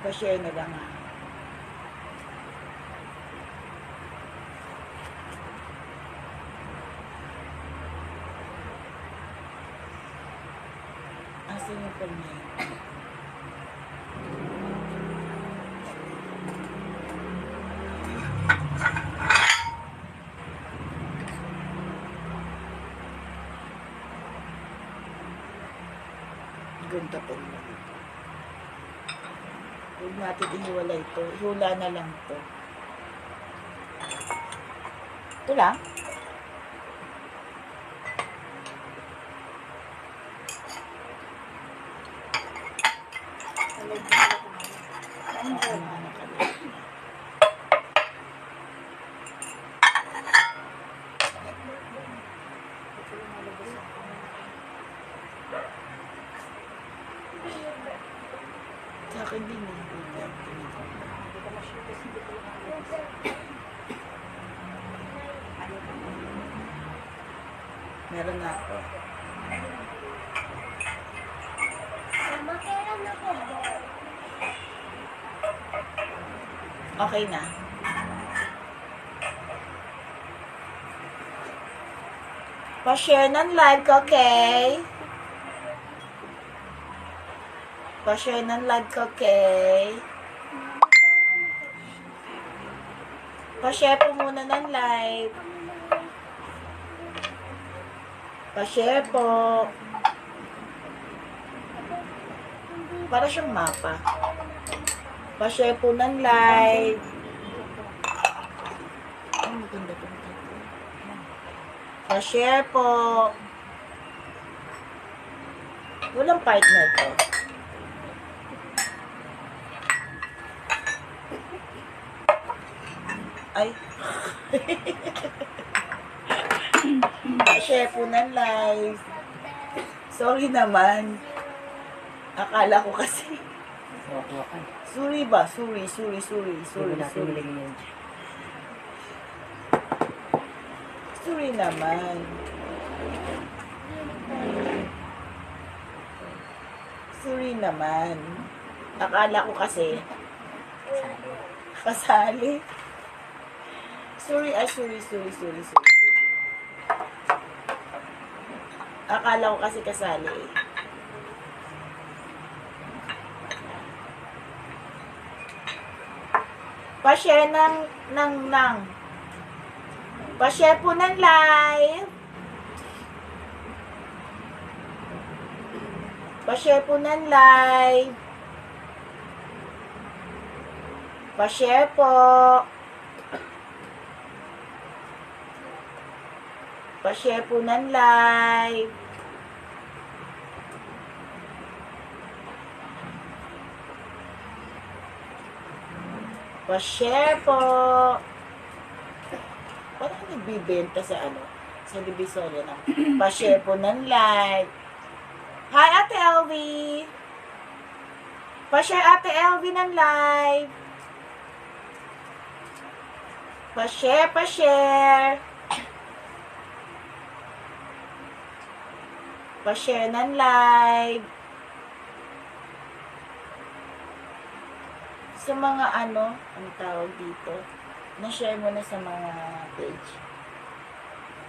Pa-share na lang ha. Asan yung pamilya? Ganda po nila. Huwag natin ihiwala ito. Ihula na lang ito. Ito lang. Sa akin din eh. Meron na ako. Okay na. Pa-share ng live ko, okay? Pa-share ng live ko, okay? Pa-share po muna ng live. Pa-share po. Para siyang mapa. Pa-share po ng live. Ang maganda po. Pa-share po. Walang partner to. Ay. Pa-share po ng live. Sorry naman. Akala ko kasi. Sorry ba? Sorry. Sorry naman. Sorry naman. Akala ko kasi. Kasali. Sorry. Akala ko kasi kasali. Pa-share Pa-share po ng live. Pa-share po ng live. Pa-share po. Pa-share po ng live. Pa-share po. Parang nagbibenta sa sa Divisoria na. Pa-share po ng live. Hi, Ate Elvie. Pa-share Ate Elvie ng live. Pa-share. Pa-share ng live. Sa mga ang tawag dito, na-share mo na sa mga page.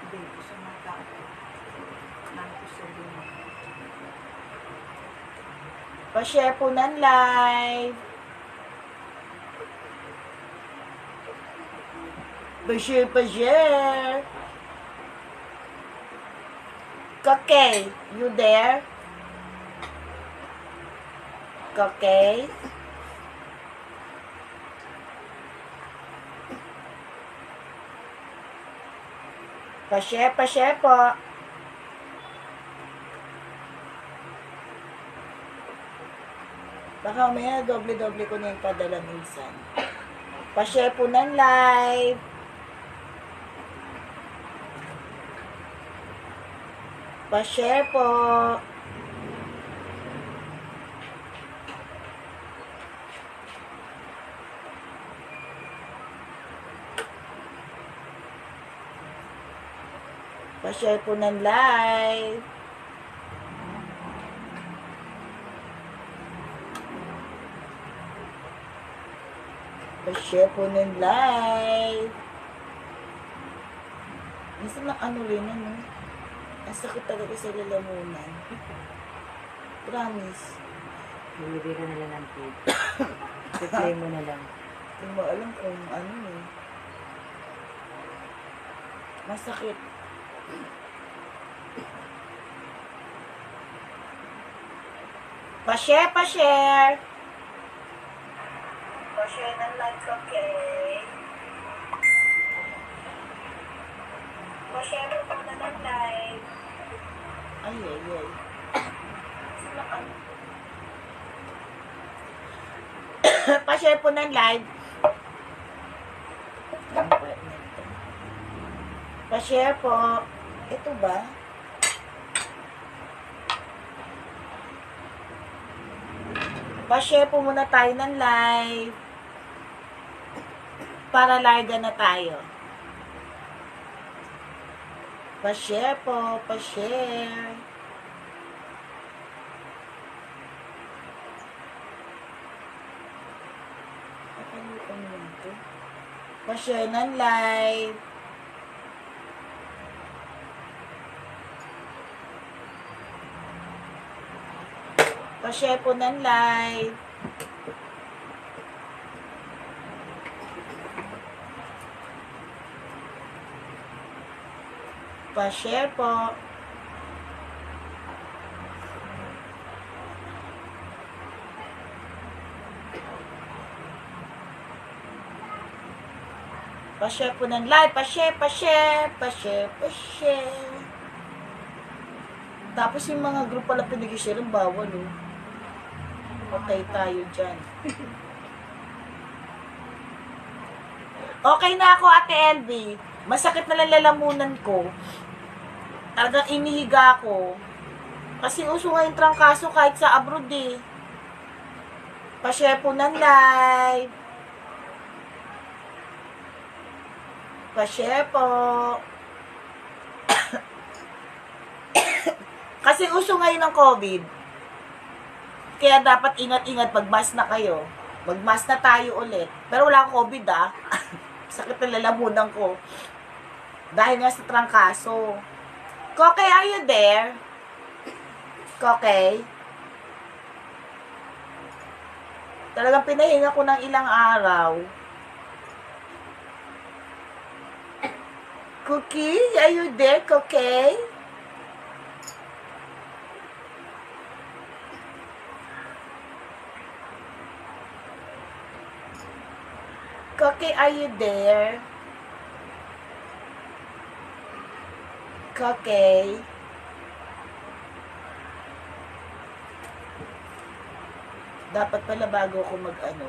Dito sa mga tao. Pa-share po ng live. Pa-share. Kakay, you there? Kakay? Pa-share po. Baka may doble-doble ko na yung padala minsan. Pa-share po ng live. Pa-share po. Pa-share po ng live. Pa-share po ng live. Minsan na ano rin, ano? Ang sakit talaga sa lalamunan. Promise. Bumili ka na lang ng food. Supply mo na lang. Hindi mo alam kung ano eh. Masakit. Pa-share, pa-share. Pa-share ng live, okay? Pa-share po na ng live. Ay, ay, ay. Sila ka. Pa-share po ng live. Pa-share po. Ito ba? Pa-share po muna tayo ng live. Para larga na tayo. Pa-share po. Pa-share. Pa-share ng live. Pa-share po ng live. Pa-share po. Pa-share po ng live. Pa-share, pa-share, pa-share, pa-share. Tapos yung mga group pala pinag-share, bawal oh. Patay tayo dyan. Okay na ako, Ate LB. Masakit na lang lalamunan ko. Talagang inihiga ko. Kasi uso nga yung trangkaso kahit sa abroad eh. Pa-share po ng live. Pa-share po. Kasi uso ngayon ng COVID. Kaya dapat ingat-ingat, mag-mask na kayo. Mag-mask na tayo ulit. Pero wala akong COVID ah. Sakit na lalamunan ko. Dahil nga sa trangkaso. Koke, are you there? Koke? Talagang pinahinga ko ng ilang araw. Cookie, are you there, Koke? Koke, are you there? Koke? Dapat pala bago ako mag-ano,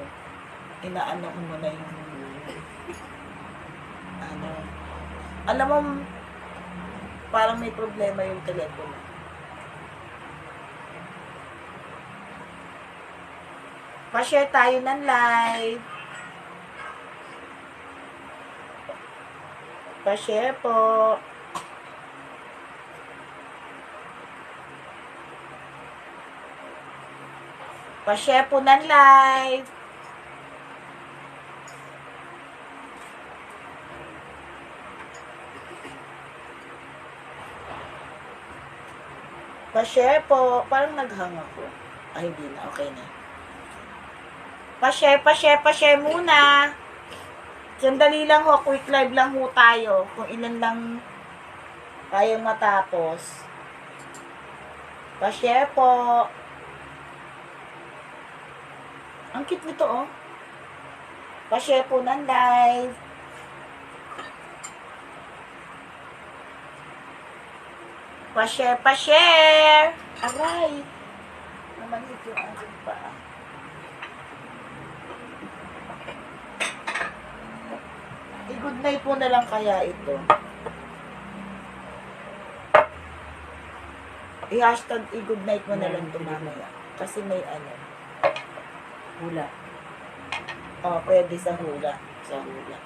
inaano ko muna yung ano. Alam mo, parang may problema yung telepono. Pa-share tayo ng live. Pa-share po. Pa-share po ng live. Pa-share po. Parang naghang ako. Ay, hindi na. Okay na. Pa-share, pa-share, pa-share muna. Sandali lang ho. Quick live lang ho tayo. Kung ilan lang tayong matapos. Pa-share po. Ang cute nito, oh. Pa-share po ng live. Pa-share, pa-share. Aray. Namanhit yung aking paa. I-good night po na lang kaya ito. I-hashtag i-good night mo na lang ito mamaya. Kasi may ano. Hula. Oh, pwede sa hula. Sa hula.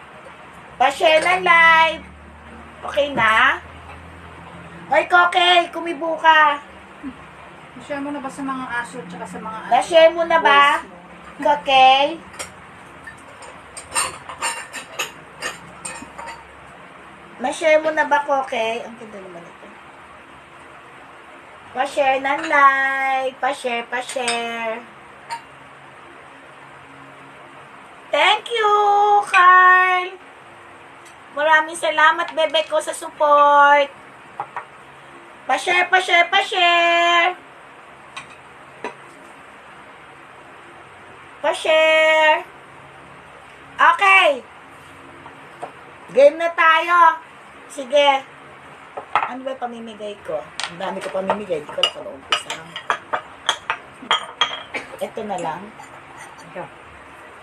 Pa-share na live. Okay na? Hoy, Koke, kumibo ka. Share mo na ba sa mga aso at sa mga Na-share mo na ba? boys mo? Koke? Na-share mo na ba, Koke? Ang ganda naman ito. Pa-share ng like. Pa-share. Thank you, Carl. Maraming salamat, bebe ko, sa support. Pa-share. Pa-share. Okay. Game na tayo. Sige. Ano ba pamimigay ko? Ang dami ko pamimigay. Hindi ko lang umpisa. Ito na lang. Ikaw.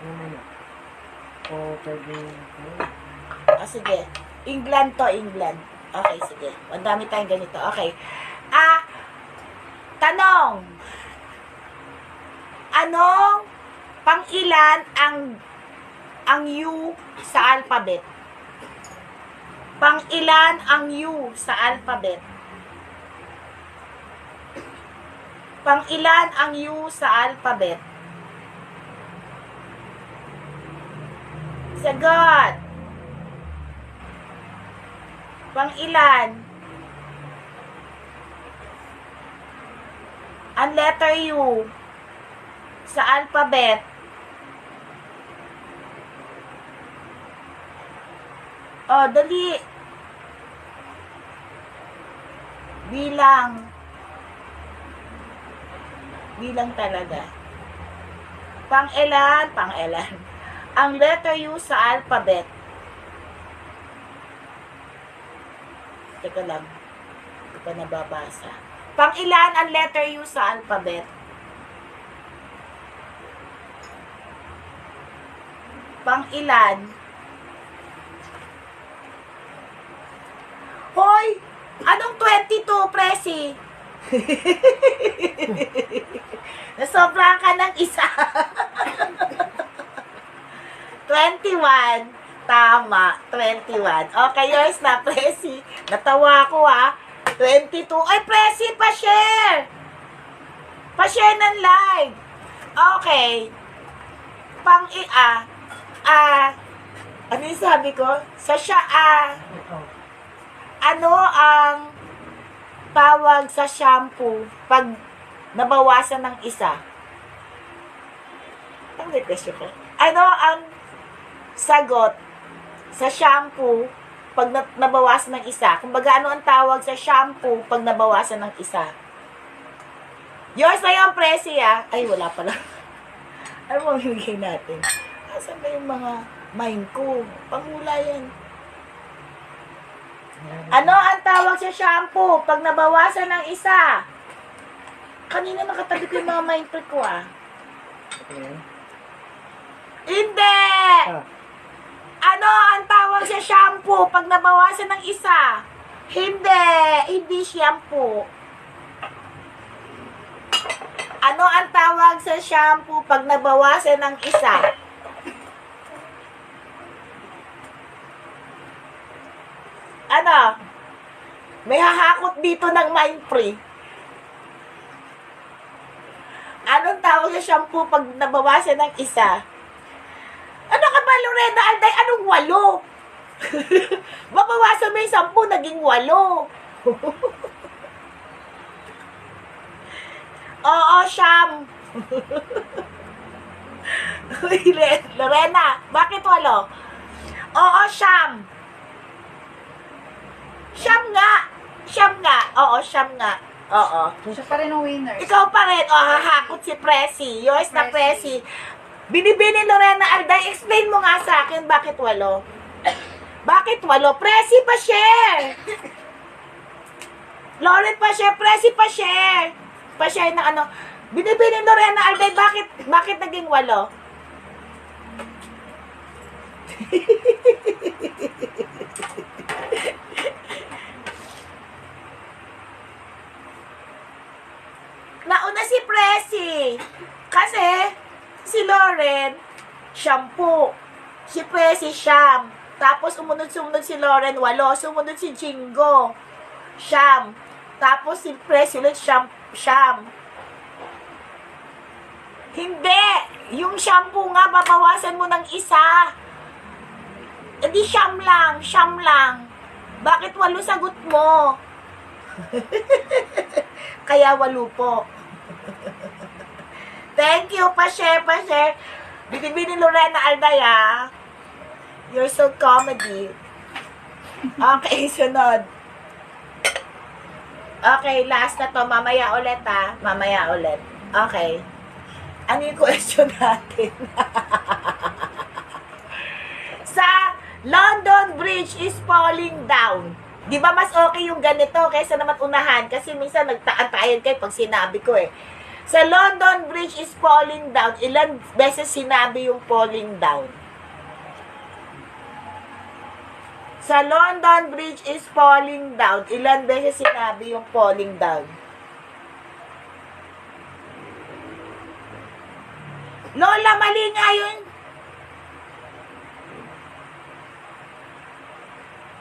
Ano na? O, pwede. Sige. England to, England. Okay, sige. Ang dami tayong ganito. Okay. Tanong. Anong pang-ilan ang U sa alphabet? Pang-ilan ang U sa alphabet? Pang-ilan ang U sa alphabet? Sagot. Pang-ilan? Ang letter U sa alphabet? Oh, dali. Bilang. Bilang talaga. Pang-ilan? Ang letter U sa alphabet. Teka lang. Hindi pa nababasa. Pang-ilan ang letter U sa alphabet? Pang-ilan? Hoy! Anong 22, Presi? Nasobrahan ka ng isa. 21. Tama, 21. Okay, yours na, Presi. Natawa ko, 22. Ay, Presi, pa-share! Pa-share ng live. Okay. Ano yung sabi ko? Ano ang tawag sa shampoo pag nabawasan ng isa? Ang question ko. Ano ang sagot sa shampoo pag nabawasan ng isa? Kumbaga, ano ang tawag sa shampoo pag nabawasan ng isa? Yours na yung Presi, Ay, wala pala. Ano mo bibigay natin? Asan ba yung mga mind ko? Panghula yan. Ano ang tawag sa shampoo pag nabawasan ng isa? Kanina nakatabi ko yung mga mind trick ko, Hindi! Ano ang tawag sa shampoo pag nabawasan ng isa? Hindi shampoo. Ano ang tawag sa shampoo pag nabawasan ng isa? Ano? May hahakot dito ng mind free. Anong tawag sa shampoo pag nabawasan ng isa? Ano ka ba, Lorena Alday? Anong 8? Mabawasan mo yung 10, naging 8. Oo, siyam. Lorena, bakit 8? Oo, siyam. Siyam nga. Oo, siyam nga. Oo. Siya pa rin ang winner. Ikaw pa rin. Hahakot si Presi. Yours na Presi. Binibini Lorena Alday, explain mo nga sa akin bakit 8? Bakit 8? Presi pa share. Lauren pa share, Presi pa share. Pa share ng ano. Binibini Lorena Alday, bakit naging 8? Nauna si Presi. Kasi si Lauren, shampoo. Si Presi, siyam. Tapos sumunod si Lauren, 8. Sumunod si Jingo, siyam. Tapos si Presi ulit, siyam. Hindi. Yung shampoo nga, babawasan mo ng isa. Hindi siyam lang. Bakit 8 sagot mo? Kaya 8 po. Thank you, pa-share. Binibini Lorena Aldaya. You're so comedy. Okay, sunod. Okay, last na to. Mamaya ulit, ha? Mamaya ulit. Okay. Ano yung question natin? Sa London Bridge is falling down. Di ba mas okay yung ganito kaysa naman unahan? Kasi minsan nagtaantayan kayo pag sinabi ko eh. Sa London Bridge is falling down. Ilan beses sinabi yung falling down? Sa London Bridge is falling down. Ilan beses sinabi yung falling down? Lola, mali nga yun.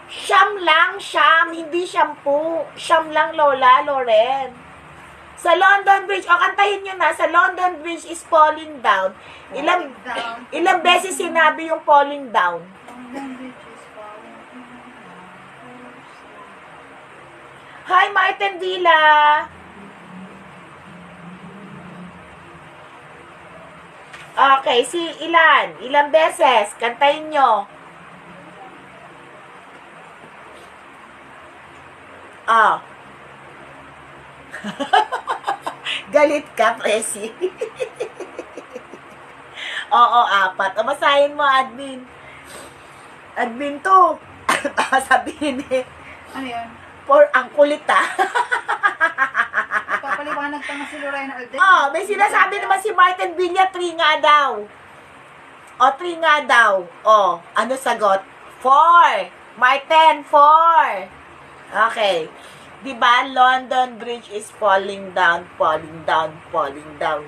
Siyam. Hindi shampoo. Siyam lang, Lola, Loren. Sa London Bridge, kantahin nyo na, sa London Bridge is falling down. Ilang beses sinabi yung falling down? Hi, Martin Villa. Okay, ilang beses? Kantahin nyo. Galit ka, Presi. Oo, 4. Masahin mo, admin. Admin to. Sabihin eh. Ano yan? Ang kulit Papaliwanag pa nga si Lorena Aldea. May sinasabi naman si Martin Villa, 3 nga daw. 3 nga daw. Ano sagot? 4. Martin, 4. Okay. Diba, London Bridge is falling down.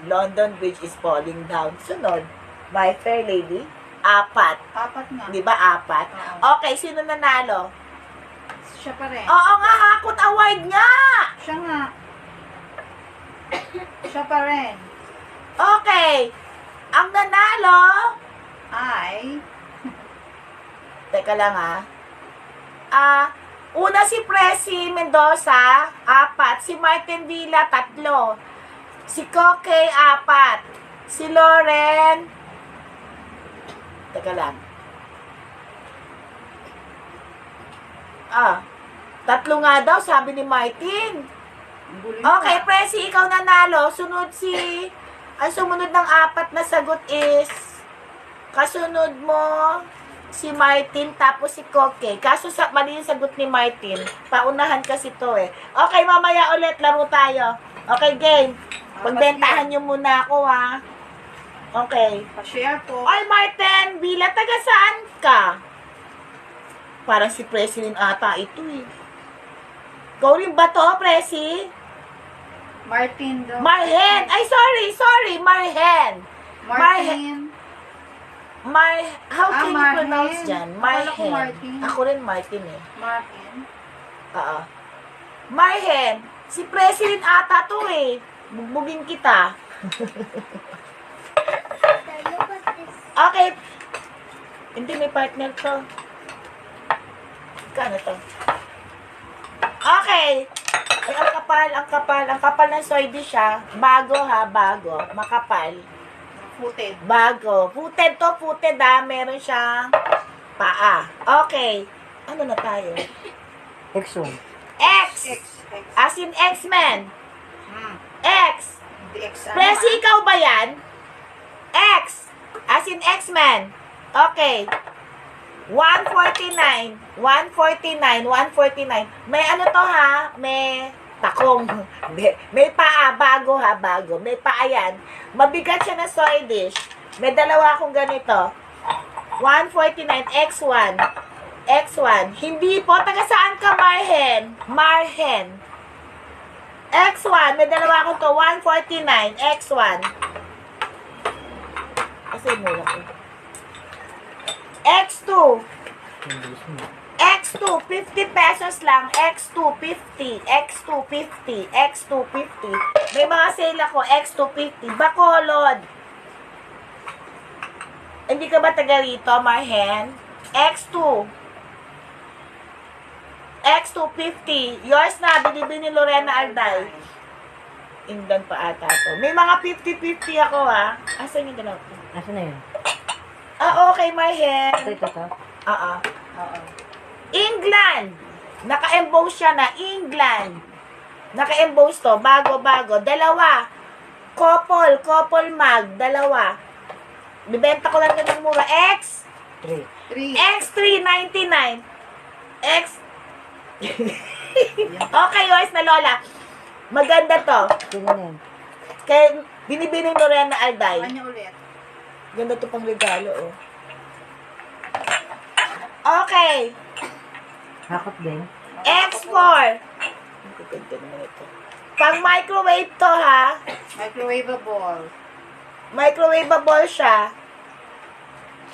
London Bridge is falling down. Sunod, my fair lady, 4. 4 nga. Diba, 4? Okay, sino nanalo? Siya pa rin. Oo nga, Hakot Award nga! Siya nga. Siya pa rin. Okay. Ang nanalo, Ay. teka lang una si Presi Mendoza, 4. Si Martin Villa, 3. Si Koke, 4. Si Loren, teka lang. 3 nga daw, sabi ni Martin. Okay, Presi, ikaw nanalo. Ang sumunod ng 4 na sagot is, kasunod mo, si Martin, tapos si Koke. Kaso mali yung sagot ni Martin. Paunahan kasi to eh. Okay, mamaya ulit, laro tayo. Okay, game. Pagbentahan nyo muna ako, ha. Okay. Pa-share po. Ay, Martin, Villa, taga saan ka? Parang si Presi rin ata ito eh. Ikaw rin ba to, Presi? Martin daw. Marhen. Ay, sorry, Marhen. Martin. How can you Marhen. pronounce yan? Akala ko Martin. Ako rin Martin eh. Martin. Marhen. Si President ata to eh. Bugbugin kita. Okay. Hindi, may partner to. Kano to? Okay. Ay, ang kapal ng soy dish ha. Bago. Makapal. Footed. Bago. Footed Meron siyang paa. Okay. Ano na tayo? X1. X. X. As in X-Men. X. The X. Presi, ikaw ba yan? X. As in X-Men. Okay. 149. May ano to ha? May takong. May paa. Bago. May paa yan. Mabigat siya na soy dish. May dalawa akong ganito. 149. X1. Hindi po. Taga saan ka, Marhen? X1. May dalawa akong to. 149. X1. Kasi mula ko. X2. X2, 50 pesos lang. X2, 50. May mga sale ako. X2, 50. Bacolod. Hindi ka ba taga rito, Marhen? X2. X250. Yours na, binibili ni Lorena Alday. England pa ata to. May mga 50-50 ako ha. Asan yung dalawa? Asa na yun? Ah, okay, Marhen. Ito. Oo. England. Naka-emboss siya na England. Naka-emboss to. Bago. Dalawa. Couple mag. Dalawa. Bibenta ko lang ng mura. X. 3. X399. X. Okay, yours na Lola. Maganda to. Sino na yun? Kaya binibili ni Lorena Alday. Ano ulit? Ganda to pang regalo, oh. Okay. Hakot din. X4. Ang ganda naman ito. Pang microwave to, ha? Microwavable. Microwavable siya.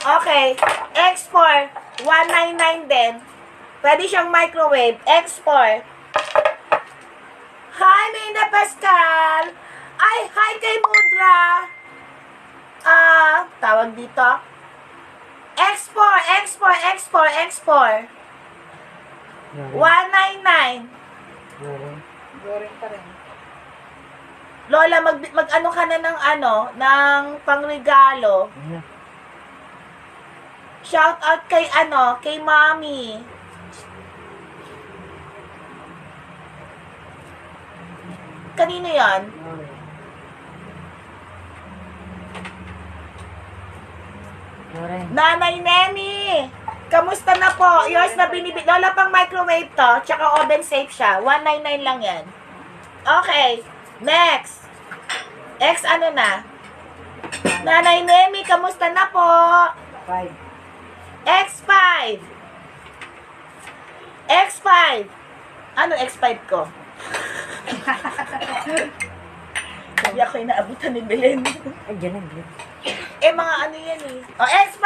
Okay. X4. 199 din. Pwede siyang microwave. X4. Hi, Mayna Pascal. Ay, hi kay Mudra. Tawag dito. X4. 199. Boring pa rin. Lola, mag-ano ka na ng pangregalo. Shout out kay Mommy. Kanino 'yan? Nanay Nemi. Kamusta na po? Yours na binibili. Lola, pang microwave to. Tsaka oven safe siya. 199 lang yan. Okay. Next. X ano na? Nanay Nemi, kamusta na po? 5. X5. X5. Ano X5 ko? Hindi ako inaabutan ni Belen. Ay, dyan lang. Mga ano yan eh. X5.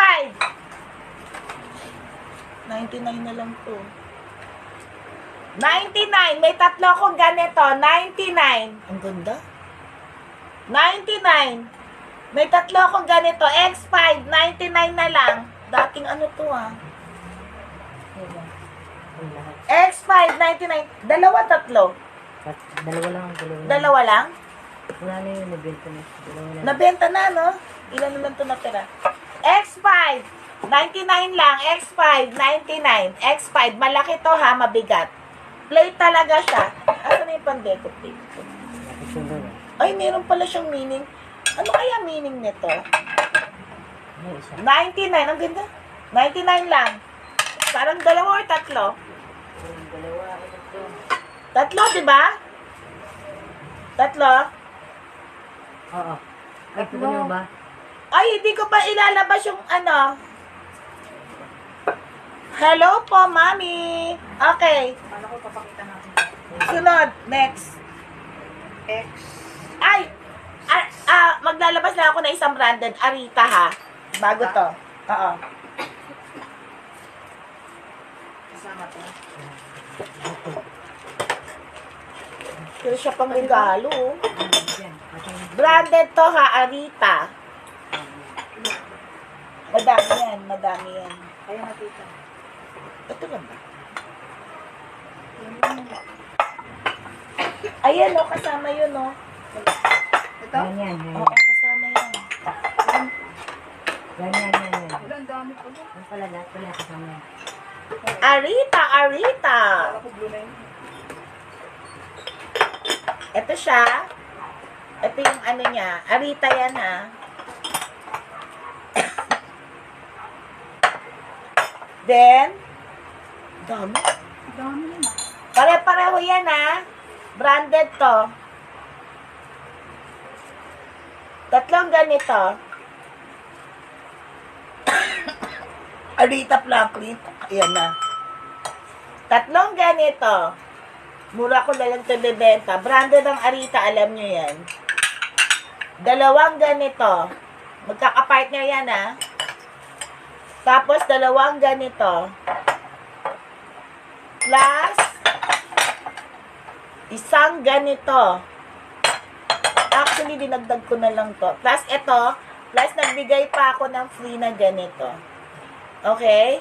99 na lang to. 99. May tatlo akong ganito. 99. Ang ganda. 99. May tatlo akong ganito. X5. 99 na lang. Dating ano to X5. 99. Dalawa, tatlo. Dalawa lang? Wala na yun, nabenta na. Nabenta na, no? Ilan naman ito natira? X5. 99 lang. X5. 99. X5. Malaki to ha, mabigat. Plate talaga siya. Asan na yung pang-deco plate? Ay, meron pala siyang meaning. Ano kaya meaning nito? 99. Ang ganda. 99 lang. Parang dalawa or tatlo? Tatlo, di ba? Tatlo? Oo. Ay, puno ba? Ay, hindi ko pa ilalabas yung ano. Hello po, Mami. Okay. Paano ko papakita natin? Sunod. Next. X. Ay! Maglalabas na ako na isang branded. Arita, ha? Bago to. Oo. Kasama to. Pero siya pang regalo. Oh. Yan. Branded to, ha? Arita. Madami yan. Kaya nakita. Ito lang ba? Ayan, no? Kasama yun, no? Ito? Yan. Oo, kasama yan. Yan. Ang dami ko ba? Yan pala, lahat pala kasama yan. Arita. Ako blue na yun. Ito siya. Ito yung ano niya. Arita yan, ha? Then, dami. Dami naman. Pare-pareho yan, ha? Branded to. Tatlong ganito. Arita Placrit. Ayan na. Tatlong ganito. Mura ko na lang ito bebenta. Branded ang Arita, alam nyo yan. Dalawang ganito. Magkakapartner yan, ha? Tapos, dalawang ganito. Plus, isang ganito. Actually, dinagdag ko na lang to. Plus, ito. Plus, nagbigay pa ako ng free na ganito. Okay?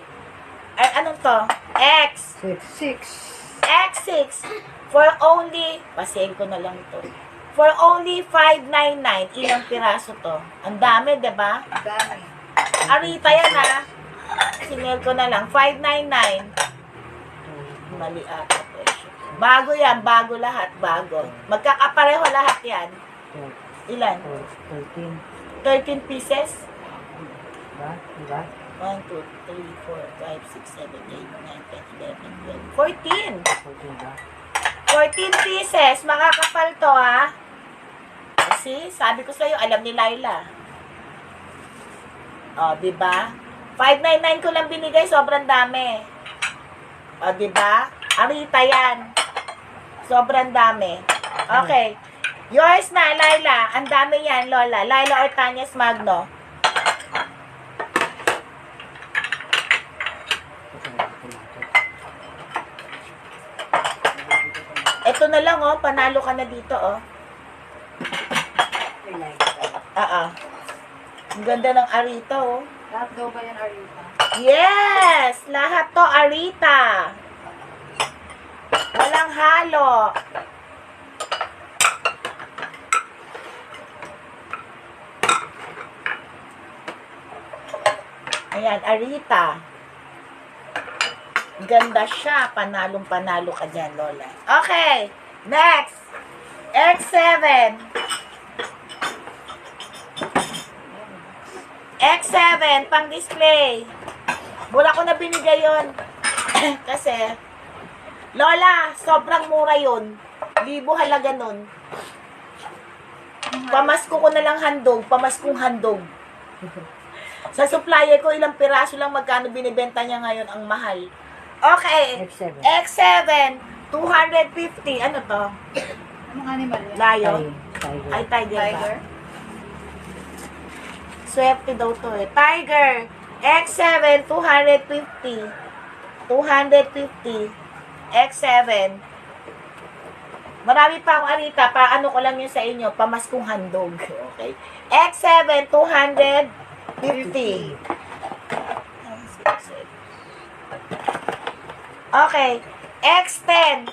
Ay, anong to? X. 6. X6 for only, pasayin ko na lang ito. For only 599. Ilang piraso to? Ang dami, 'di ba? Dami. Arita yan ha. Sinil ko na lang. 599. Mali ata presyo. Bago yan. Bago lahat. Bago. Magkakapareho lahat yan. Ilan? 13. 13 pieces? Diba? Diba? 1, 2, 3, 4, 5, 6, 7, 8, 9, 10, 11, 12, 14. 14 ba? 14 pieces. Makakapal to ha. See? Sabi ko sa'yo, alam ni Laila. O, diba? 599 ko lang binigay, sobrang dami. O, diba? Arita yan. Sobrang dami. Okay. Yours na, Laila. Ang dami yan, Lola. Laila Ortañez Magno. Ito na lang, oh. Panalo ka na dito, oh. Ang ganda ng Arita, oh. Lahat daw ba yan, Arita? Yes! Lahat to Arita. Walang halo. Ayan, Arita. Ganda siya. Panalong-panalo ka dyan, Lola. Okay. Next. X7. X7, pang display. Wala ko na binigay yun. Kasi, Lola, sobrang mura yun. Libo halaga nun. Pamasko ko na lang handog. Pamaskong handog. Sa supplier ko, ilang piraso lang magkano binibenta niya ngayon ang mahal. Okay. X7. X7, 250. Ano to? Anong animal yan? Lion? Tiger. Ay, tiger ba? Tiger? Swerte daw to eh. Tiger. X7, 250. 250. X7. Marami pa akong Arita. Paano ko lang yun sa inyo. Pamaskong handog. Okay. X7, 250. Okay. X10.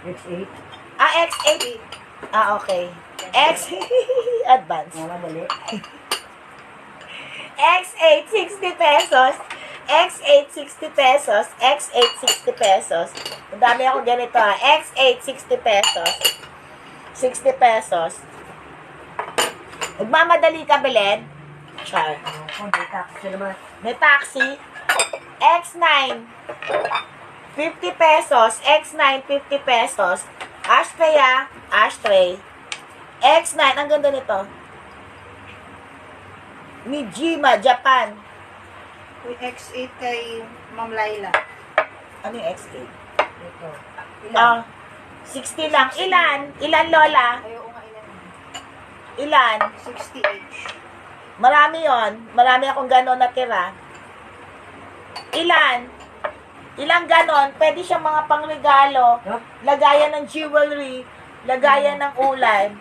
X8. X8. Okay. X advance. Madali. X8, 60 pesos. X8, 60 pesos. X8, 60 pesos. Ang dami ako ganito ha. X8, 60 pesos. 60 pesos. Nagmamadali ka, Belen? Char. May taxi naman. May taxi. X9, 50 pesos. X9, 50 pesos. Ashtray ah. Ashtray. X9, ang ganda nito. Mijima, Japan. Uy, X8 kay Ma'am Laila. Ano yung X8? Ito. Ah, 60 lang. Ilan? Ilan, Lola? Ayaw nga ilan. Ilan? 60 each. Marami yon. Marami akong ganon natira. Ilan? Ilang ganon? Pwede siyang mga pangregalo. Yup. Lagayan ng jewelry. Lagayan ng ulan.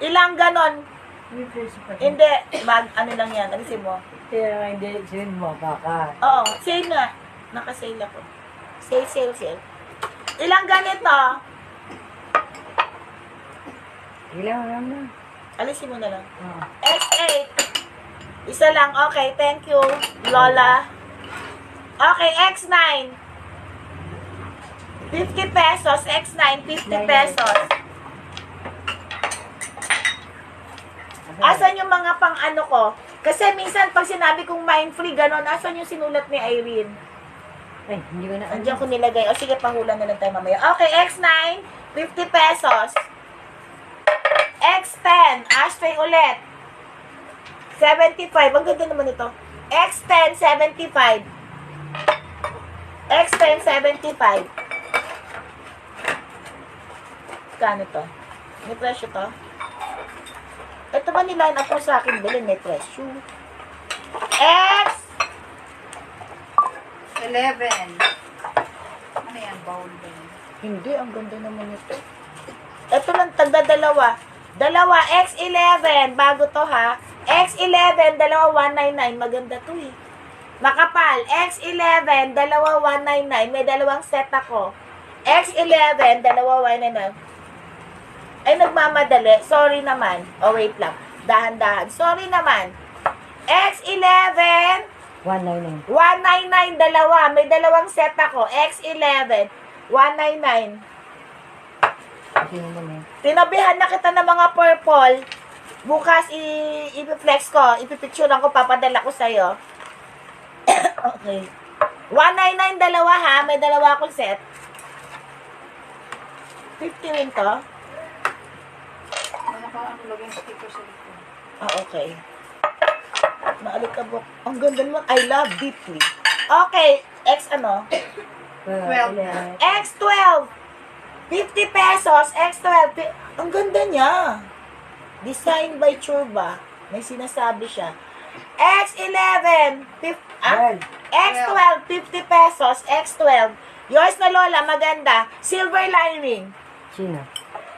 Ilang ganon? May preso pa. Hindi. Ano lang yan? Alisin mo. Kaya hindi, sin mo, baka. Oo. Sale nga. Nakasale ako. Sale. Ilang ganito? Ilang lang na. Alisin mo na lang. Oh. X8. Isa lang. Okay, thank you, Lola. Okay, X9. 50 pesos. X9, 50 pesos. Asan yung mga pang ano ko? Kasi minsan pag sinabi kong mind-free, gano'n, asan yung sinulat ni Irene? Ay, hindi ko na. Andiyan ko nilagay. O sige, pahulan na lang tayo mamaya. Okay, X9, 50 pesos. X10, ashtray ulit. 75. Ang ganda naman ito. X10, 75. X10, 75. Kano to? May presyo to? Ito ba niline up mo sa akin? Bilhin, may presyo. X! 11. Ano yan? Bowl din. Hindi, ang ganda naman ito. Ito lang, tagda-dalawa. Dalawa, X11. Bago to ha. X11, dalawa, 199. Maganda to eh. Makapal. X11, dalawa 199. May dalawang set ako. X11, dalawa 199. Ay, nagmamadali. Sorry naman. Oh, wait lang. Dahan-dahan. Sorry naman. X11, 199. 199, dalawa. May dalawang set ako. X11, 199. Sino mo na? Tinabihan na kita ng mga purple. Bukas, i-flex ko. Ipipicturean ko, papadala ko sa'yo. Okay. 199 dalawa ha. May dalawa akong set. 50 rin to. Ano laging sticker sa likod. Ah, okay. Maalikabok. Ang ganda naman. I love deeply. Okay. X ano? 12. X12. 50 pesos. X12. Ang ganda niya. Design by Churba. May sinasabi siya. X11. X12. 50 pesos. X12. Yours na Lola. Maganda. Silver lining. Sino?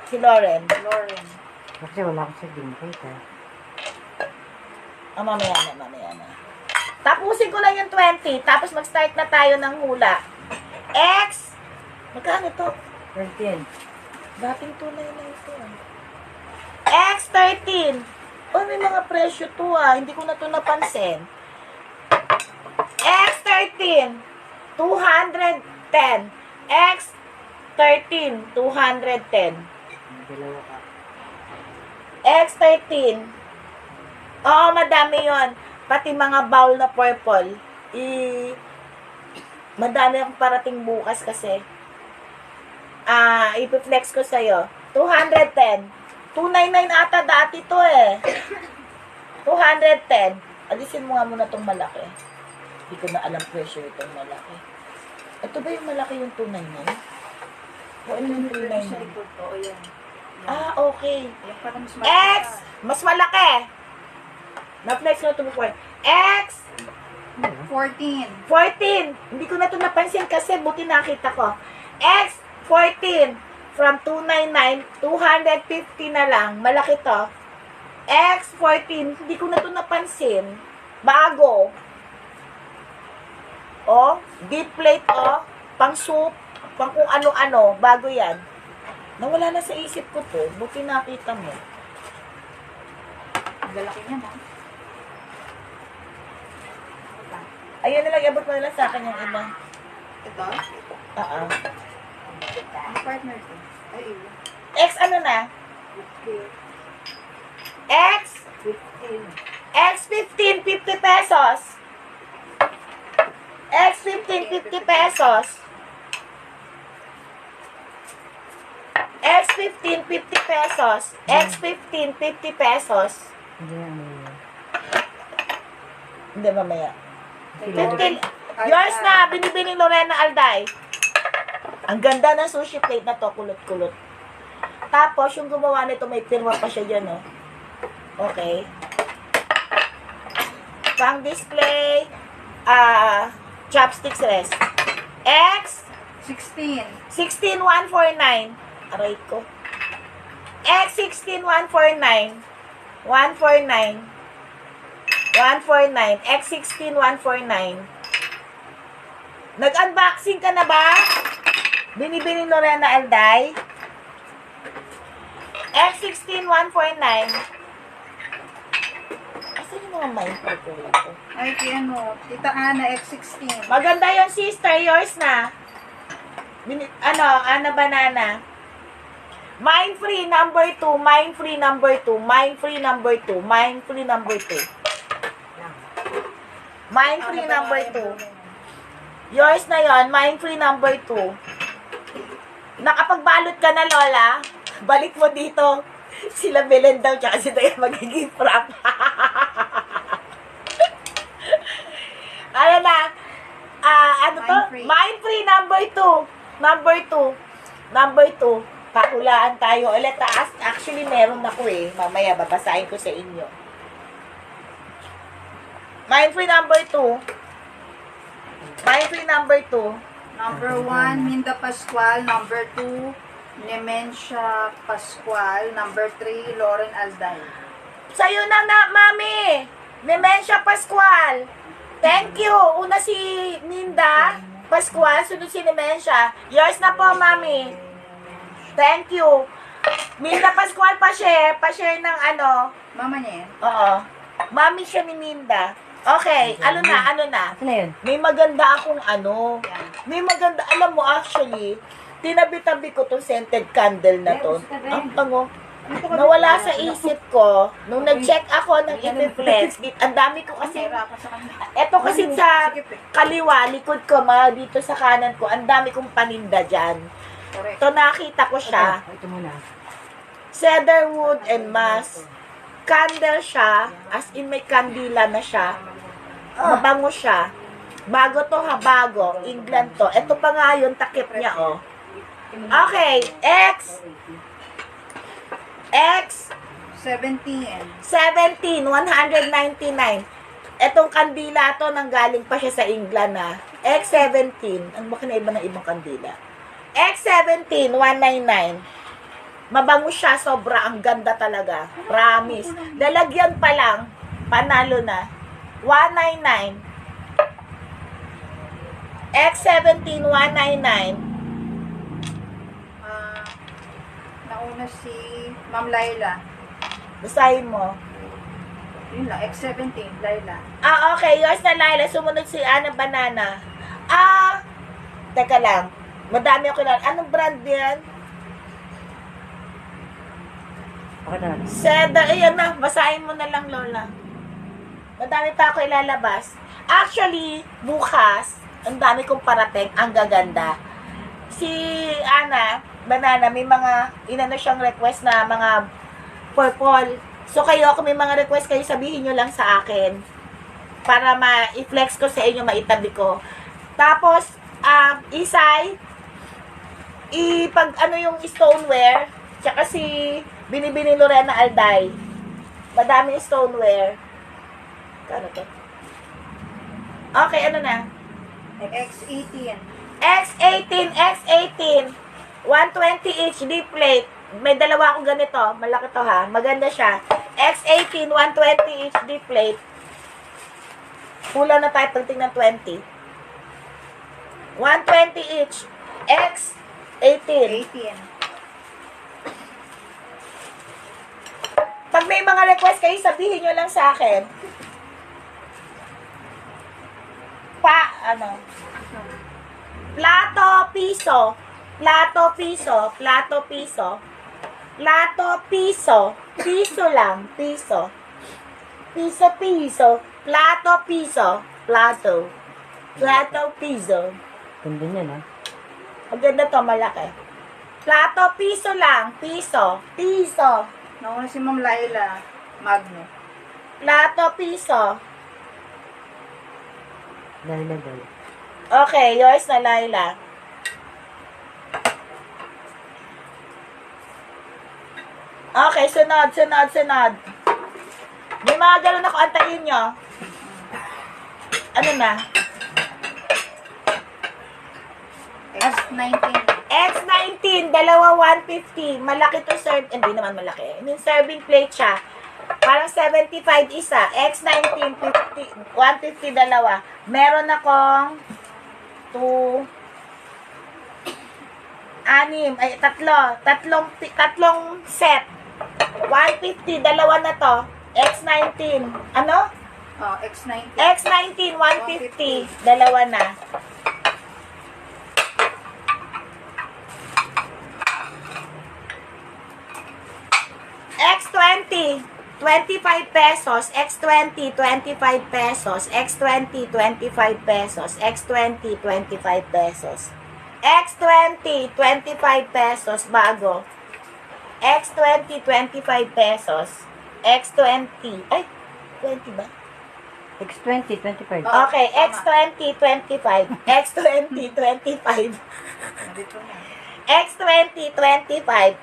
Si Lauren. Lauren. Kasi wala akong sa ginkite ha. Ah, mamaya na. Tapusin ko lang yung 20. Tapos mag-start na tayo ng hula. X. Magkano to? 13. Dating tunay na ito. X13. Oh, may mga presyo to ah. Hindi ko na to napansin. X13. 210. X13. 210. May dalawa ka. X13. Oo, madami yon. Pati mga bowl na purple. Madami akong parating bukas kasi. Ipiflex ko sa'yo. 210. 299 ata dati to eh. 210. Alisin mo nga muna tong malaki. Hindi ko na alam presyo itong malaki. Ito ba yung malaki yung 299? O ano yung Sa 299? likod to. O yan. Ah, okay. Yan pala mas X! Mas malaki! Na-flex na ito before. X! 14. 14! Hindi ko na ito napansin kasi buti nakita ko. X! 14! From 299, 250 na lang. Malaki to. X! 14! Hindi ko na ito napansin. Bago. Oh, deep plate oh. Pang soup. Pang kung ano-ano. Bago yan. Nawala na sa isip ko to. Buti nakita mo. Ang lalaki niya na. Ayun na lang, abot mo na lang sa akin yung iba. Ito? Ang partner ko. Ay, iwan. X ano na? X? 15. X15, 50 pesos. X15, 50 pesos. X15, 50 pesos. X15, 50 pesos. Hindi na ano yun. Hindi, mamaya. Kay 15. Lauren. Yours na, binibini Lorena Alday. Ang ganda ng sushi plate na to, kulot-kulot. Tapos, yung gumawa nito, may pirma pa siya dyan, oh. Okay. Pang display, chopsticks rest. X, 16. 16,149. Aray ko. X16, 149. 149. 149. X16, 149. Nag-unboxing ka na ba? Binibini Lorena Alday. X16, 149. Asan yung mga mindful ko rito? Ay, kaya ano, Tita Ana, X16. Maganda yung sister, yours na. Ana Banana. Mine free number 2, mine free number 2, mine free number 2, mine free number 2. Mine free number 2. Yours na yon, mine free number 2. Nakapagbalot ka na, Lola? Balik mo dito. Sila Belen daw, tsaka si Dayan magiging prop. Ano na? Ano to? Mine free. Mine free number 2. Number 2. Number 2. Pahulaan tayo ulit. Actually, meron ako eh. Mamaya, babasahin ko sa inyo. Mine free number 2. Mine free number 2. Number 1, Minda Pascual. Number 2, Nemencia Pascual. Number 3, Lauren Alday. Sa'yo na, Mami! Nemencia Pascual. Thank you. Una si Minda Pascual, sunod si Nemensya. Yours na po, Mami. Thank you. Minda Pascual, pa-share ng ano. Mama niya yan. Oo. Mami siya ni Minda. Okay, ano na? Ano na yun? May maganda akong ano. Yan. May maganda, alam mo actually, tinabi-tabi ko tong scented candle na to. Ang bango. Nawala sa isip ko, nung nag-check ako ng Epiflex, ang dami ko kasi, Hirapan sa kanya. eto kasi sa kaliwa, likod ko, dito sa kanan ko, ang dami kong paninda dyan. Correct. Ito nakita ko siya, Ito muna. cedarwood and mass. Candle siya, as in may kandila na siya. Mabango siya. Bago to ha, bago. England to. Ito pa nga yung takip niya, oh. Okay, X 17. 17, 199. Etong kandila to, nanggaling pa siya sa England, ha. X17, ano ba kinaiba ng ibang kandila? X17, 199. Mabango siya, sobra, ang ganda talaga. Promise. Lalagyan pa lang, panalo na. 199. X17, 199. Nauna si Ma'am Laila. Basahin mo. Yun lang, X17, Laila. Okay. Yours na, Laila. Sumunod si Ana Banana. Teka lang. Madami ako lang. Anong brand yan? Okay na. Seda. Ayan na. Basahin mo na lang, Lola. Madami pa ako ilalabas. Actually, bukas, ang dami kong parating. Ang gaganda. Si Ana Banana, may mga, inano siyang request na mga purple. So, kayo, kung may mga request kayo, sabihin nyo lang sa akin. Para ma-flex ko sa inyo, maitabi ko. Tapos, Isay, ano yung stoneware, tsaka si Binibini Lorena Alday. Madaming stoneware. Ano to? Okay, ano na? X18. X18. 120 HD plate. May dalawa akong ganito. Malaki to ha. Maganda siya. X18, 120 HD plate. Pula na tayo pagting ng 20. 120 each. X18. 18. Pag may mga request kayo, sabihin nyo lang sa akin. Plato, piso. Plato, piso. Plato, piso. Plato, piso. Piso lang. Piso. Piso, piso. Plato, piso. Plato. Plato, piso. Ganda niyan, ha? Maganda to, malaki. Plato, piso lang. Piso. Piso. Nauna si Ma'am Laila. Magno. Plato, piso. Dahil. Okay, yours na, Laila. Okay, sunod. May mga galon ako, antayin nyo. Ano na? X19. X19, dalawa 150. Malaki to serve. Hindi naman malaki. Yung serving plate siya. Parang 75 isa. X19, 50, 150 dalawa. Meron akong 2, 6, tatlong set. 150, dalawa na to. X19. Ano? Oh, X19. X19, 150. Dalawa na. X20, 25 pesos. X20, 25 pesos. X20, 25 pesos. X20, 25 pesos. X20, 25 pesos. Bago. X20, 25 pesos. X20. Ay, 20 ba? X20, 25. Okay, X20, 25. X20, 25. Dito na. X20, 25.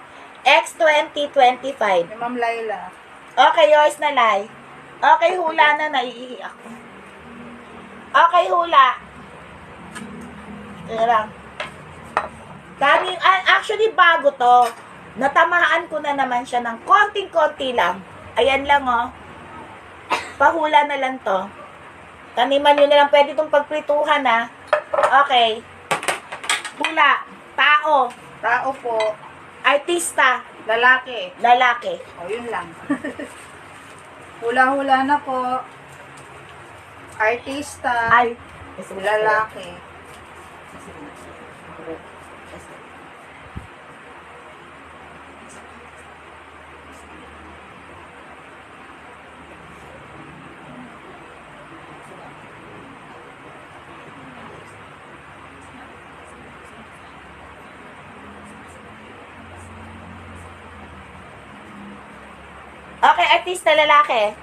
X20, 25. Ni Ma'am Laila. Okay, yours na, Lai. Okay, hula na, naiihi ako. Okay, hula. Teka lang. Actually, bago to. Natamahaan ko na naman siya ng konting-konti lang. Ayan lang, oh. Pahula na lang to. Taniman nyo na lang. Pwede itong pagprituhan, ha? Okay. Hula. Tao. Tao po. Artista. Lalaki. Lalaki. O, yun lang. Hula-hula na po. Artista. Ay. Lalaki. Okay, artista lalaki.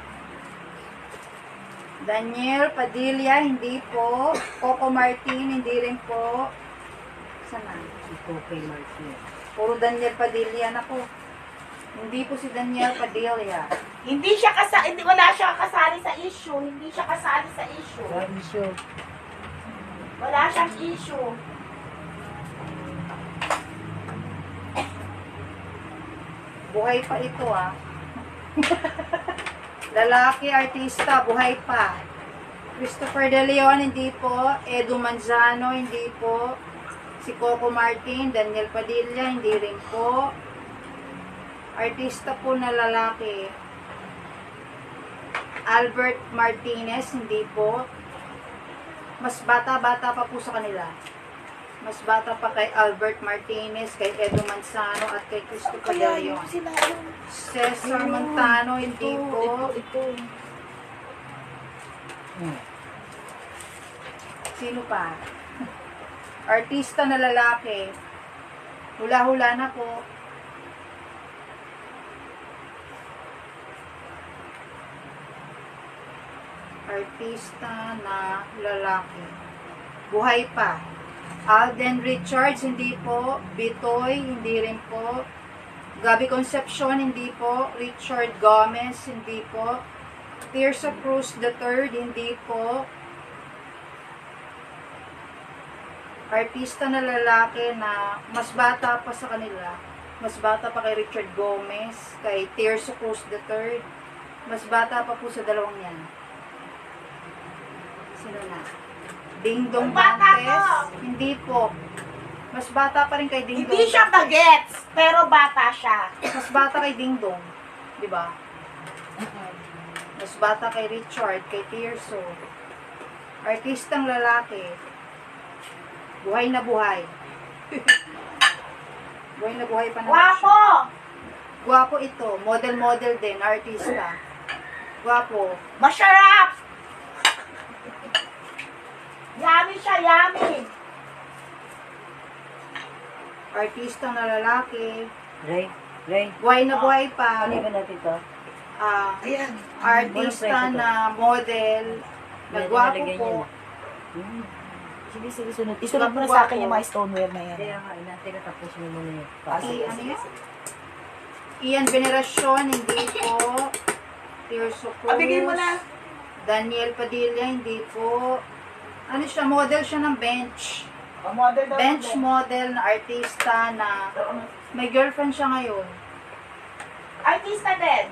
Daniel Padilla, hindi po. Coco Martin, hindi rin po. Sana? Si Coco Martin. Puro Daniel Padilla na po. Hindi po si Daniel Padilla. Wala siya kasali sa issue. Hindi siya kasali sa issue. Sabi siya. Wala siyang issue. Buhay pa ito ah. Lalaki, artista, buhay pa. Christopher De Leon, hindi po. Edu Manzano, hindi po. Si Coco Martin, Daniel Padilla, hindi rin po. Artista po na lalaki. Albert Martinez, hindi po. Mas bata-bata pa po sa kanila. Mas bata pa kay Albert Martinez, kay Edu Manzano, at kay Christopher De Kaya Leon. yung sila yung... Cesar Montano, hindi po. Ito. Sino pa? Artista na lalaki. Hula-hula na po. Artista na lalaki. Buhay pa. Alden Richards, hindi po. Bitoy, hindi rin po. Gabby Concepcion, hindi po. Richard Gomez, hindi po. Tirsa Cruz III, hindi po. Artista na lalaki na mas bata pa sa kanila. Mas bata pa kay Richard Gomez, kay Tirsa Cruz III. Mas bata pa po sa dalawang yan. Sino na? Ding Dong Bata Dantes, ko! hindi po. Mas bata pa rin kay Ding Dong. Hindi siya Dantes. bagets, pero bata siya. Mas bata kay Ding Dong, di ba? Mas bata kay Richard, kay Tirso. Artistang lalaki. Buhay na buhay. Buhay na buhay pa naman siya. Wapo! Gwapo ito. Model-model din. Artista. Gwapo. Masarap! Yummy siya, yummy! Artista na lalaki. Ray. Buhay na buhay pa. Ano ba natin ito? Ayan. Artista na model. Nagwapo Nalagyan po. yan. Sige, sunod. Isunod mo na sa akin yung mga stoneware na yan. Kaya nga, natin natapos mo muna yun. Ano yan? Ian Veneracion, hindi po. Tirso Cruz. Bigay mo na. Daniel Padilla, hindi po. Ano siya? Model siya ng bench. Model daw. Bench model na artista na may girlfriend siya ngayon. Artista din.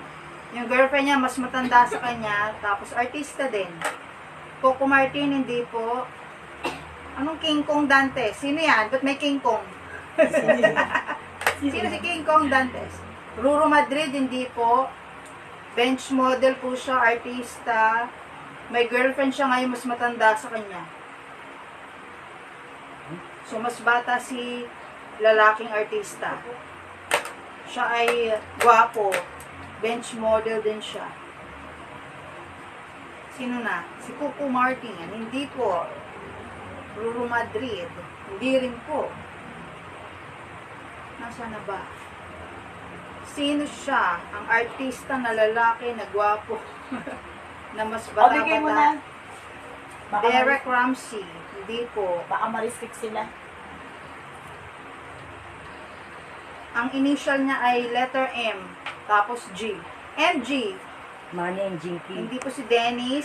Yung girlfriend niya mas matanda sa kanya, tapos artista din. Coco Martin, hindi po. Anong King Kong Dantes? Sino yan? Ba't may King Kong? Sino si King Kong Dantes? Ruro Madrid, hindi po. Bench model po siya, artista. May girlfriend siya ngayon, mas matanda sa kanya. So, mas bata si lalaking artista. Siya ay gwapo. Bench model din siya. Sino na? Si Coco Martin. Hindi po. Ruro Madrid. Hindi rin po. Nasaan na ba? Sino siya? Ang artista na lalaki na gwapo. Na mas Bigay mo na. bata-bata. Derek Ramsey. Hindi po. Baka ma-restrict sila. Ang initial niya ay letter M. Tapos G. MG. Manny and Jinky. Hindi po si Dennis.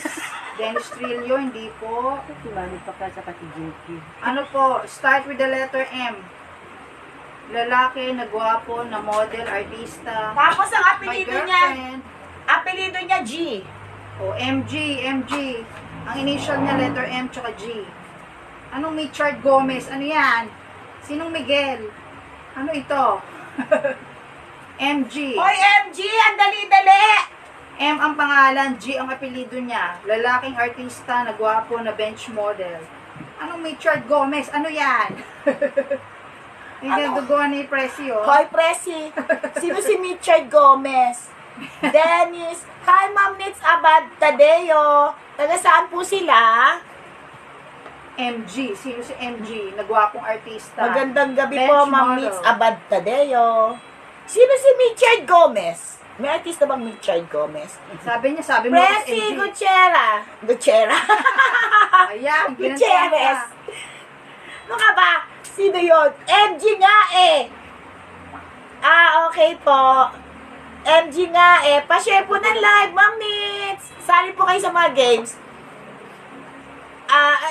Dennis Trillo. Hindi po. Si Manny pa ka sa si Jinky. Ano po? Start with the letter M. Lalaki na gwapo na model, artista. Tapos ang May apelido niya, girlfriend. G. O, MG. Ang initial niya, letter M tsaka G. Anong Richard Gomez? Ano yan? Sinong Miguel? Ano ito? MG. Hoy, MG! Ang dali-dali! M ang pangalan, G ang apelido niya. Lalaking artista na gwapo na bench model. Anong Richard Gomez? Ano yan? Hindi Ano? duguan ni Presi, oh. Hoy, Presi! Sino si Richard Gomez? Dennis! Hi, Ma'am Nits Abad Tadeo! Taga saan po sila? MG. Sino si MG? Nagwapong artista. Magandang gabi Bench po, Ma'am model. Nits Abad Tadeo. Sino si Richard Gomez? May artista bang Richard Gomez? Sabi mo si Presi MG. Gutierrez. Ayan, Gutierrez. Ano ka ba? Sino yun? MG nga eh. Okay po. MG nga eh. Pa-share po ng live, Ma'am Nits. Sali po kayo sa mga games.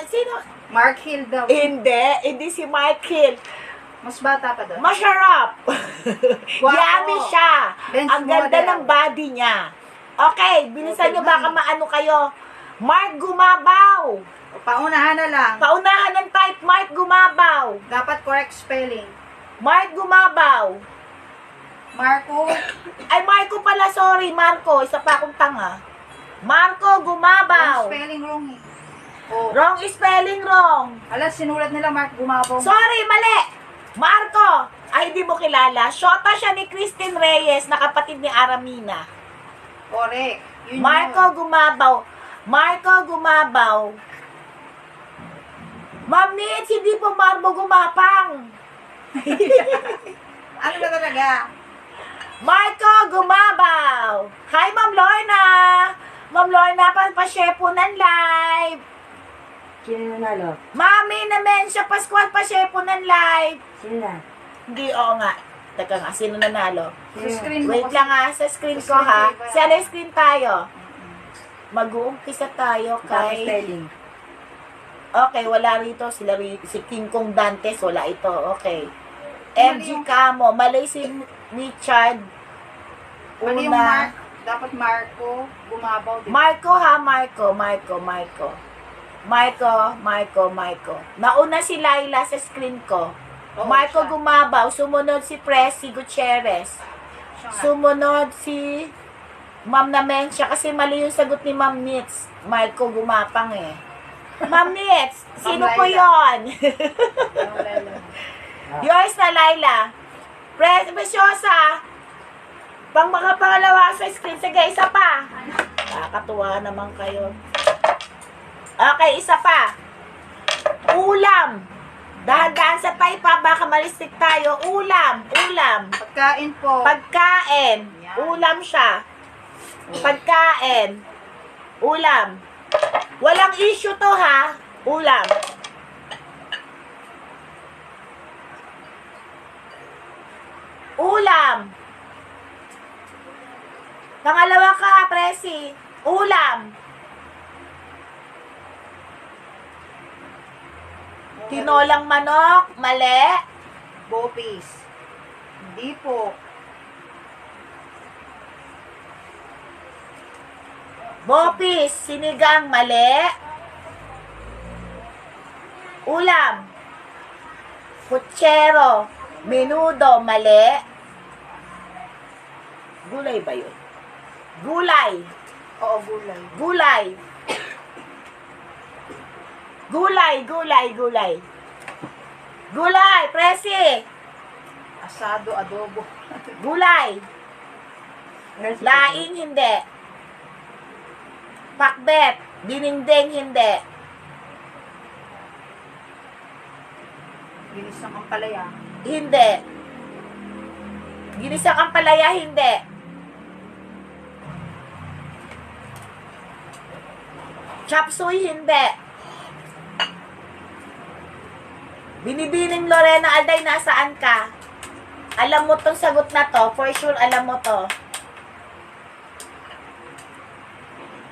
Sino? Mark Hill daw. Hindi si Michael. Mas bata pa doon. Masarap. Guwapo. Yummy siya. Bench Ang ganda model. ng body niya. Okay, bilisan Okay, nyo baka honey. maano kayo. Mark Gumabaw. O, paunahan na lang. Paunahan ng type, Mark Gumabaw. Dapat correct spelling. Mark Gumabaw. Marco, Ay, Marco pala, sorry. Marco, isa pa akong tanga. Marco Gumabaw. spelling wrong eh. Oh. Wrong spelling wrong. Alas, sinulat nila Mark Gumabong. Sorry, mali. Marco. Ay, hindi mo kilala. Shota siya ni Christine Reyes, na kapatid ni Aramina. Correct. Yun Marco Gumabaw. Marco Gumabaw. Ma'am Nits, hindi po Marco Gumapang. Ano ba talaga? Marco Gumabaw. Hi, Ma'am Lorna. Ma'am Lorna, pa-share po ng live. Sino nanalo? Mami na Mensya Pascual, pa-share po ng live. Sino na? Hindi, oo nga. Teka nga, sino nanalo? Sa screen mo Wait kasi. lang ha, sa screen ko ha. Sa screen tayo. Mag-uumpisa tayo Tapos kay... spelling. Okay, wala rito. Si King Kong Dantes, wala ito. Okay. Mali MG yung- Camo, malay si Richard. Mali yung Mark. Dapat Marco Gumabaw. Diba? Marco ha, Marco. Nauna si Laila sa screen ko. Oo, Marco siya. Gumabaw, sumunod si Presi Gutierrez. Siya nga. Sumunod si Ma'am Namensya kasi mali yung sagot ni Ma'am Nits. Marco Gumapang eh. Ma'am Nits, sino Ma'am po Laila. yon? Wala lang. Yours na, Laila. Preciosa. Pang mga pangalawa sa screen. Sige, isa pa. Nakakatuwa naman kayo. Okay, isa pa. Ulam. Dahan-dahan sa type pa, baka malistik tayo. Ulam. Pagkain po. Pagkain. Yan. Ulam siya. Pagkain. Ulam. Walang issue to ha. Ulam. Ulam. Pangalawa ka, Presi. Ulam. Tinolang manok. Mali. Bopis. Hindi po. Bopis. Sinigang. Mali. Ulam. Putsero. Menudo. Mali. Gulay ba yun? Gulay. Oo, gulay. Gulay. Gulay, Presi. Asado, adobo. Gulay. Laing, hindi. Pakbet. Dininding, hindi. Ginis ng ampalaya. Hindi. Ginisang ampalaya, hindi. Chop suey, hindi. Binibining Lorena Alday, nasaan ka? Alam mo tong sagot na to. For sure, alam mo to.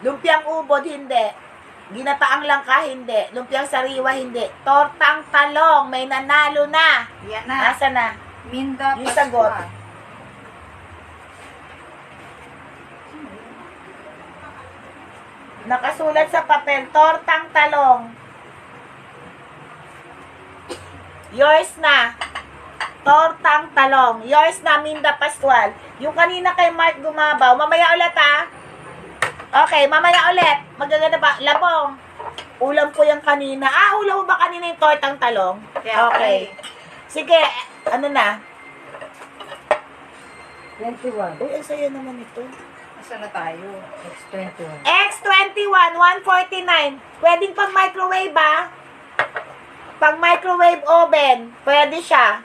Lumpiang ubod, hindi. Ginataang langka, hindi. Lumpiang sariwa, hindi. Tortang talong, may nanalo na. Yan na. Asa na? Minda Yung sagot. Pascual. Nakasulat sa papel, tortang talong. Yours na. Tortang talong. Yours na, Minda Pascual. Yung kanina kay Mark Gumabaw. Mamaya ulit, ha? Okay, mamaya ulit. Magaganda ba? Labong. Ulam ko yung kanina. Ulam mo ba kanina yung tortang talong? Yeah, Okay. Sige, ano na? 21. Uy, ang saya naman ito. Nasaan na tayo? X21. X21, 149. Pwedeng pang microwave, ba? Pang microwave oven. Pwede siya.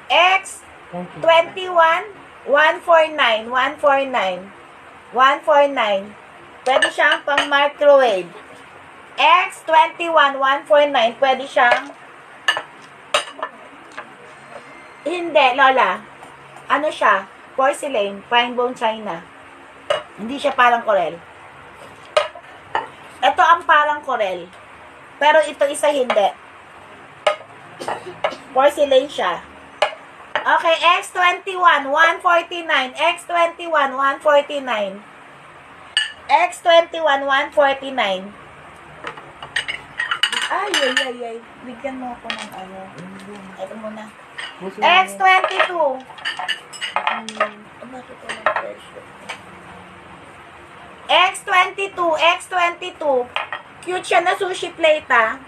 X21, 149. 149. 149. Pwede siyang pang microwave. X21, 149. Pwede siyang hindi, Lola. Ano siya? Porcelain, fine bone china. Hindi siya parang korel. Ito ang parang korel. Pero ito isa hindi. Porcelain siya. Okay, X21, 149. X21, 149. X21, 149. Ay. Bigyan mo ako ng ano. Ito muna. X22. Bakit ko ng presyo? X22. Cute siya na sushi plate, ha?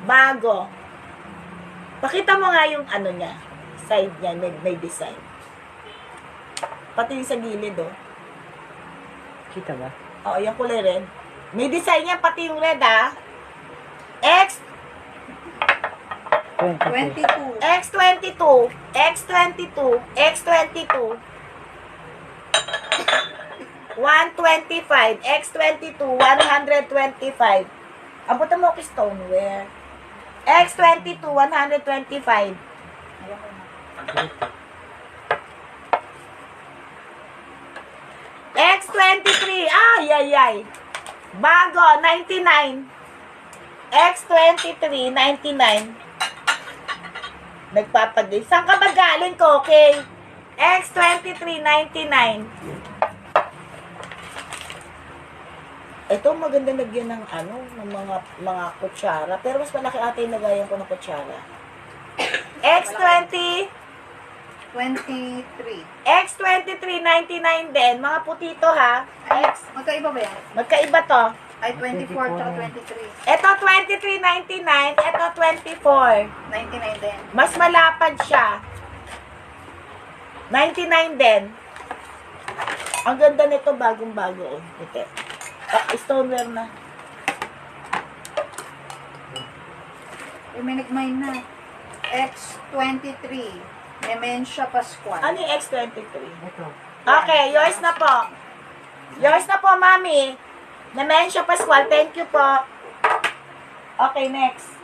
Bago. Pakita mo nga yung ano niya. Side niya, may design. Pati yung sa gilid, oh. Kita ba? Oo, yung kulay red. May design niya, pati yung red, ha? X22. 22. X22. X22. 125. X22. 125. Abutan mo ako stoneware. X22. 125. X23. Ay. Bago. 99. X23. 99. Nagpapagay. Saan ka ba galing ko, okay? X23.99. Ito maganda lagyan ng ano, ng mga kutsara. Pero mas malaki ata yung lagayan ko ng kutsara. X20, 23. X23.99 din. Mga putito, ha? X. Magkaiba ba yan? Magkaiba to. Ay, 24 tsaka 23. Ito 23.99. Ito 24. 99 din. Mas malapad siya. 99 din. Ang ganda nito, bagong-bago. Ito. Stoneware na. May nagmine na. X23. Dementia Pascual. Ano yung X23? Ito. Okay, yours na po. Yours na po, Mami. Dementia Pascual, thank you po. Okay, next.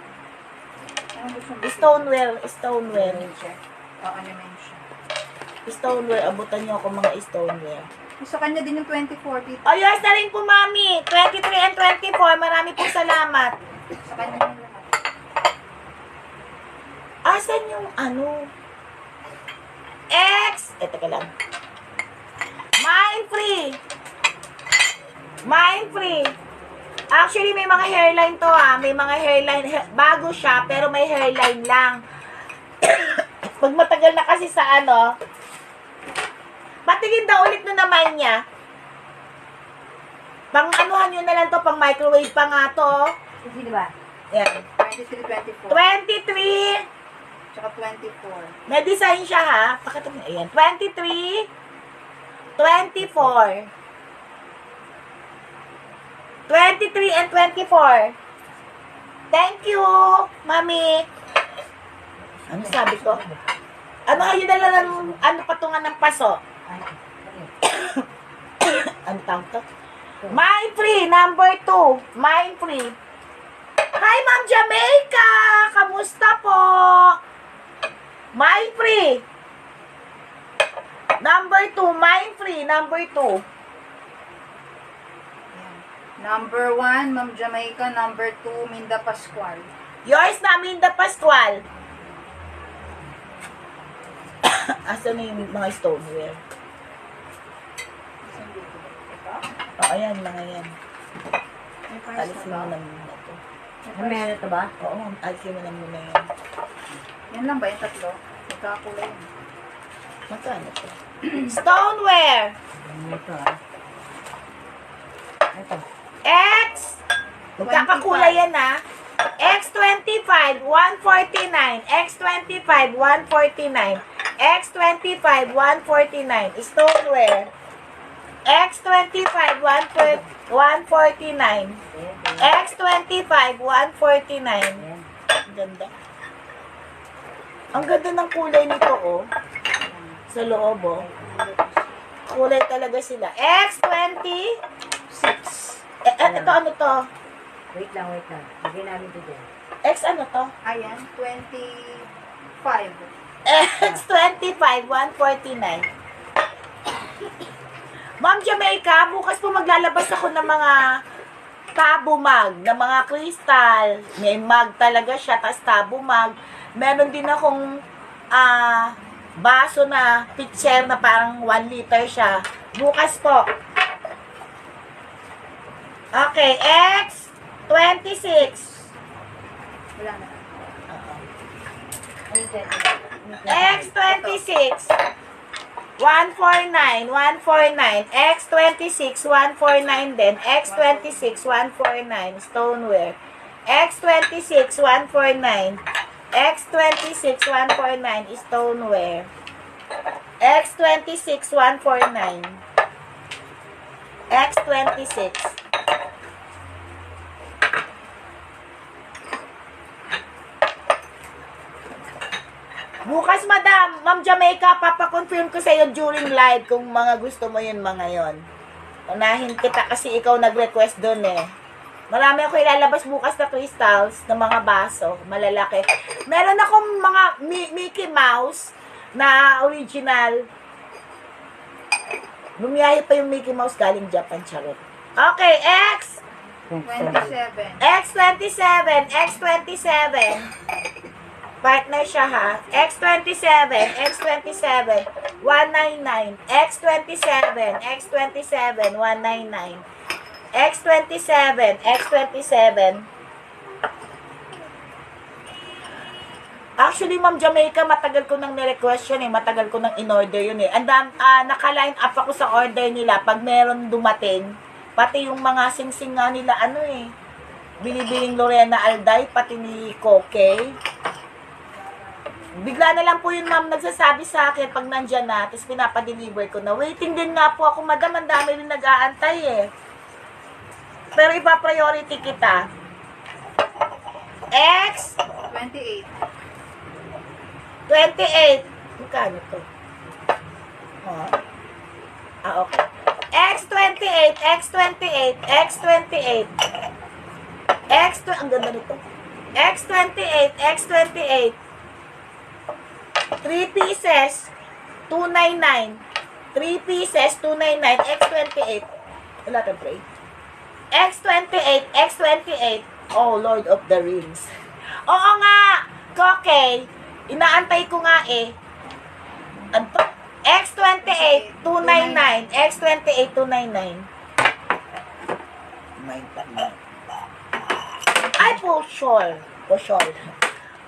Ano gusto mo? Stoneware. Oo, dementia. Stoneware, abutan niyo ako mga stoneware. Sa kanya din yung 24, tito. Oh, yours na rin po, Mami. 23 and 24. Marami po salamat. Sa kanya yung lahat. Asan yung ano? X! Ito ka lang. Mine free. Actually, may mga hairline to, ha. May mga hairline. Bago siya, pero may hairline lang. Pag matagal na kasi sa ano, patingin daw ulit na naman niya. Pang anuhan nyo na lang to, pang microwave pa nga to. Hindi ba? Yan. 23, 24. 23. Tsaka 24. May design siya, ha. Pakita mo. Ayan. 23. 24. 23 and 24. Thank you, Mami. Ano sabi ko? Ano kayo dala ng ano patungan ng paso? Ano tawag to? Mine free, number 2. Mine free. Hi, Ma'am Jamaica! Kamusta po? Mine free. Number 2, mine free, number 2. Number 1, Ma'am Jamaica. Number 2, Minda Pascual. Yours na, Minda Pascual. Asan na yung mga stoneware? ayan, mga yan. May price Alisin na mo ba? na muna to. May ano to ba? Oo, alisin mo na muna yan. Yan lang ba yung tatlo? Magkakulay yun. Magkano to? Stoneware! Ano ito ah? Ito. X! Magkakakulay yan ha. X25, 149. X25, 149. X25, 149. Stoneware. X25, 149. X25, 149. Ayan. Ang ganda. Ang ganda ng kulay nito, oh. Sa loob, oh. Kulay talaga sila. X26. Ito ano to? Wait lang. Lagyan namin ito dyan. X ano to? Ayan, 25. X25, 149. Ma'am Jamaica, bukas po maglalabas ako ng mga tabo mug, ng mga crystal. May mug talaga siya, tas tabo mug. Meron din akong baso na pitcher na parang 1 liter siya. Bukas po. Okay, X26. Wala na. Ano ito? X26. 149, 149. X26, 149 din. X26, 149. Stoneware. X26, 149. X26, 149. Stoneware. X26, 149. X26. Bukas, madam, Ma'am Jamaica, papakonfirm ko sa iyo during live kung mga gusto mo yun, mga yon. Unahin kita kasi ikaw nag-request doon eh. Marami ako ilalabas bukas na crystals ng mga baso, malalaki. Meron akong mga Mickey Mouse na original. Lumiyahe pa yung Mickey Mouse galing Japan, charot. Okay, X! 27. X27, X27. Partner siya ha. X27, X27, 199. X27, X27, 199. X27, X27. Actually, Ma'am Jamaica, matagal ko nang nirequest yun eh. Matagal ko nang in-order yun eh. Naka-line up ako sa order nila pag meron dumating. Pati yung mga sing-sing nga nila, ano eh. Binibiling Lorena Alday, pati ni Koke. Bigla na lang po yun, ma'am, nagsasabi sa akin pag nandyan na, tapos pinapadeliver ko na. Waiting din nga po ako, madam, ang dami rin nag-aantay eh. Pero ipa-priority kita. X 28. 28. Magkano to? Okay. X28, X28, X28. Ang ganda nito. X28, X28. 3 pieces, 299. 3 pieces, 299. X28. Wala kang pray. X28, X28. Oh, Lord of the Rings. Oo nga, Koke. Inaantay ko nga eh. Anto? X28, 299. X28, 299. Ay, po sure. Po sure.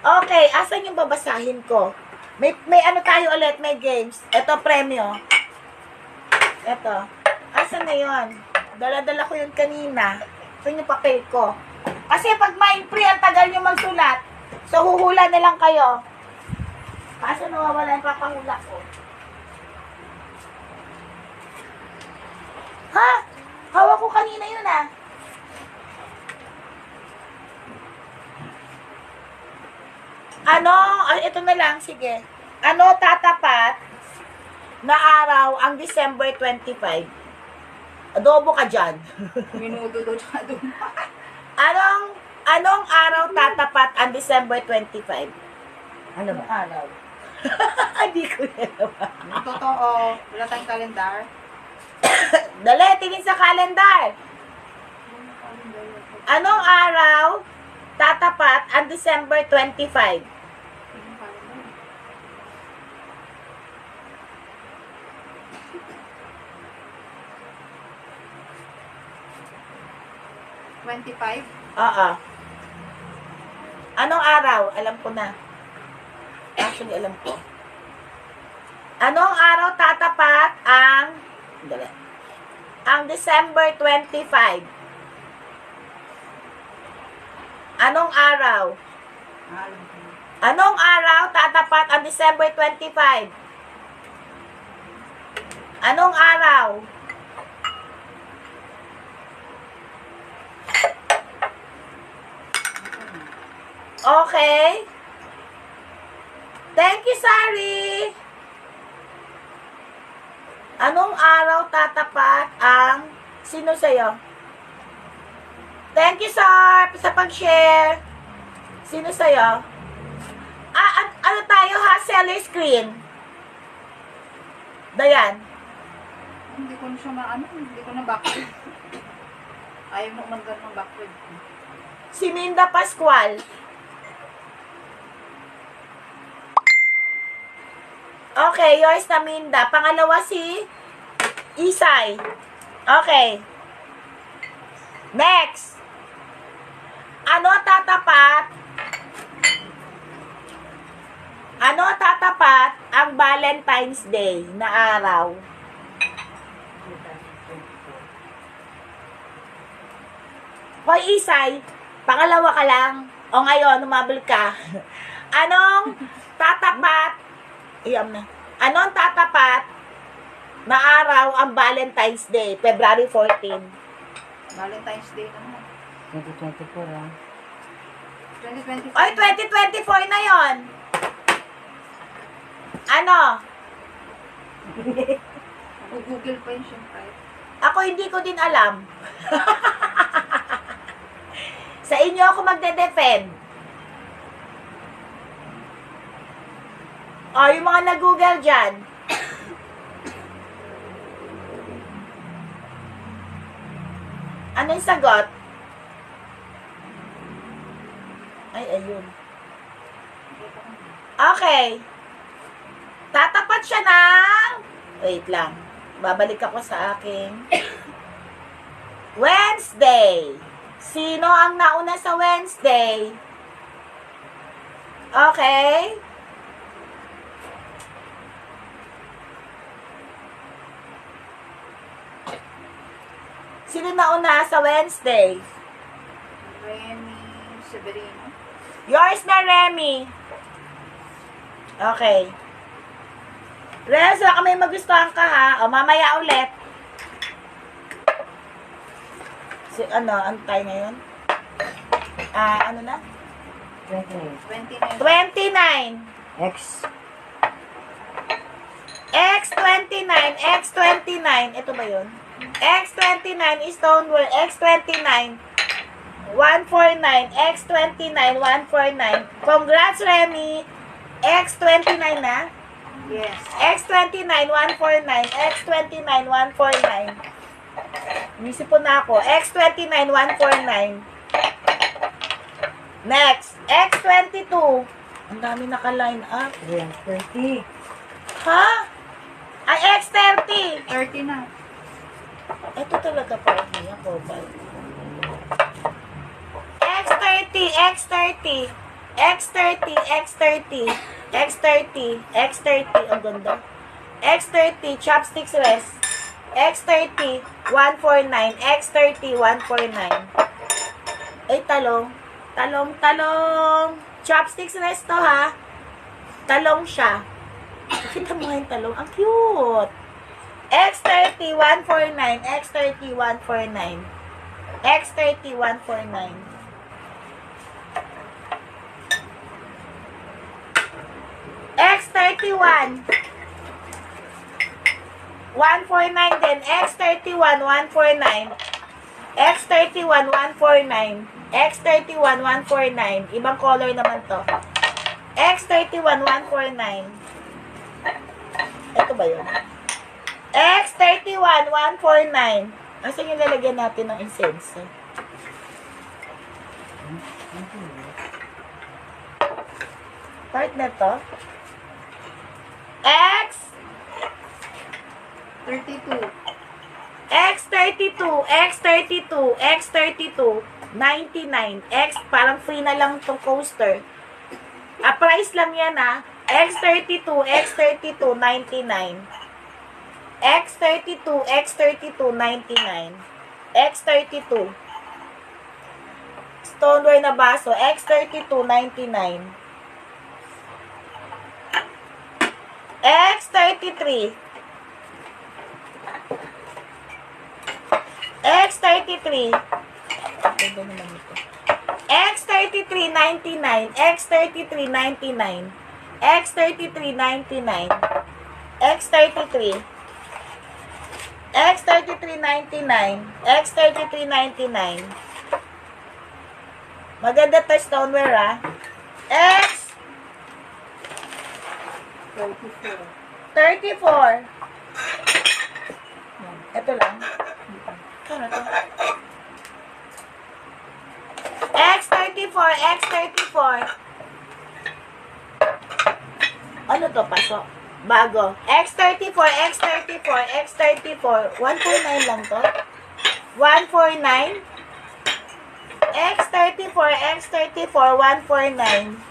Okay, asan yung babasahin ko? May ano tayo ulit, may games. Ito, premyo. Ito. Asan na yun? Dala-dala ko yun kanina. Ito yung papel ko. Kasi pag mind free, ang tagal nyo magsulat. So, huhula na lang kayo. Kaso nawawala yung papahula ko. Ha? Hawak ko kanina yun ah. Ano? Ito na lang, sige. Ano tatapat na araw ang December 25? Adobo ka dyan. Minuto doon siya doon. Anong araw tatapat ang December 25? Ano ba? Araw. Hindi ko na naman. Totoo. Wala tayong kalendar. Dali, tingin sa kalendar. Anong araw tatapat ang December 25? 25. Oo. Anong araw? Alam ko na. Actually, alam ko. Anong araw tatapat ang December 25? Anong araw? Alam ko. Anong araw tatapat ang December 25? Anong araw? Okay. Thank you, Sari. Anong araw tatapat ang sino sa'yo? Thank you, Sar, sa pag-share. Sino sa'yo? Ano tayo ha? Seller screen. Dayan. Hindi ko na siya hindi ko na backward. Ayaw mo umanggar ng backward. Si Minda Pascual. Okay, yours na Minda. Pangalawa si Isay. Okay. Next. Ano tatapat ang Valentine's Day na araw? Hoy, Isay, pangalawa ka lang. O ngayon, umabol ka. Anong tatapat Anong tatapat na araw ang Valentine's Day? February 14. Valentine's Day naman. 2024 ah. 2025. Oy, 2024 na yon. Ano? Google pa yun syempre. Ako hindi ko din alam. Sa inyo ako magde-defend. O, yung mga nag-google dyan. Ano yung sagot? Ay, ayun. Okay. Tatapat siya ng... Wait lang. Babalik ako sa aking... Wednesday. Sino ang nauna sa Wednesday? Okay. Sino nauna sa Wednesday? Remy Severino. Yours na, Remy. Okay. Remy, baka may magustuhan ka ha. O, mamaya ulit. Ano tayo ngayon? Ano na? 29. 29. 29. X. X29. X29. Ito ba yun? X29 is Stonewall. X29. 149. X29. 149. Congrats, Remy. X29 na? Yes. X29, 149. X29, 149. Inisip po na ako. X29, 149. Next. X22. Ang dami naka-line up. 30. Ha? Ay, X30. 30 na. Ito talaga pa niya ko ba? X30, X30. X30, X30. X30, X30. Ang ganda. X30, chopsticks rest. X30, 149. X30, 149. Ay, talong. Talong, talong. Chopsticks rest to, ha? Talong siya. Kita mo yung talong. Ang cute. X30, 149. X30, 149. X30, 149. X31. 149 din. X31, 149. X31, 149. X31, 149. Ibang color naman to. X31, 149. Ito ba yun? X31, 149. Asan yung lalagyan natin ng incense? Part na to. X 32. X32, X32, X32, 99. X, parang free na lang itong coaster. Price lang yan X32, X32, 99. X32, X32, 99. X32. Stoneware na baso. X32, 99. X33. X33. Ganda naman ito. X33, 99. X33, 99. X33, 99. X33. X33, 99. X33, 99. Maganda to stoneware X 34. Ito lang. Ano to? X34, X34. Ano to, pasok? Bago. X34, X34, X34. 149 lang to. 149. X34, X34, 149.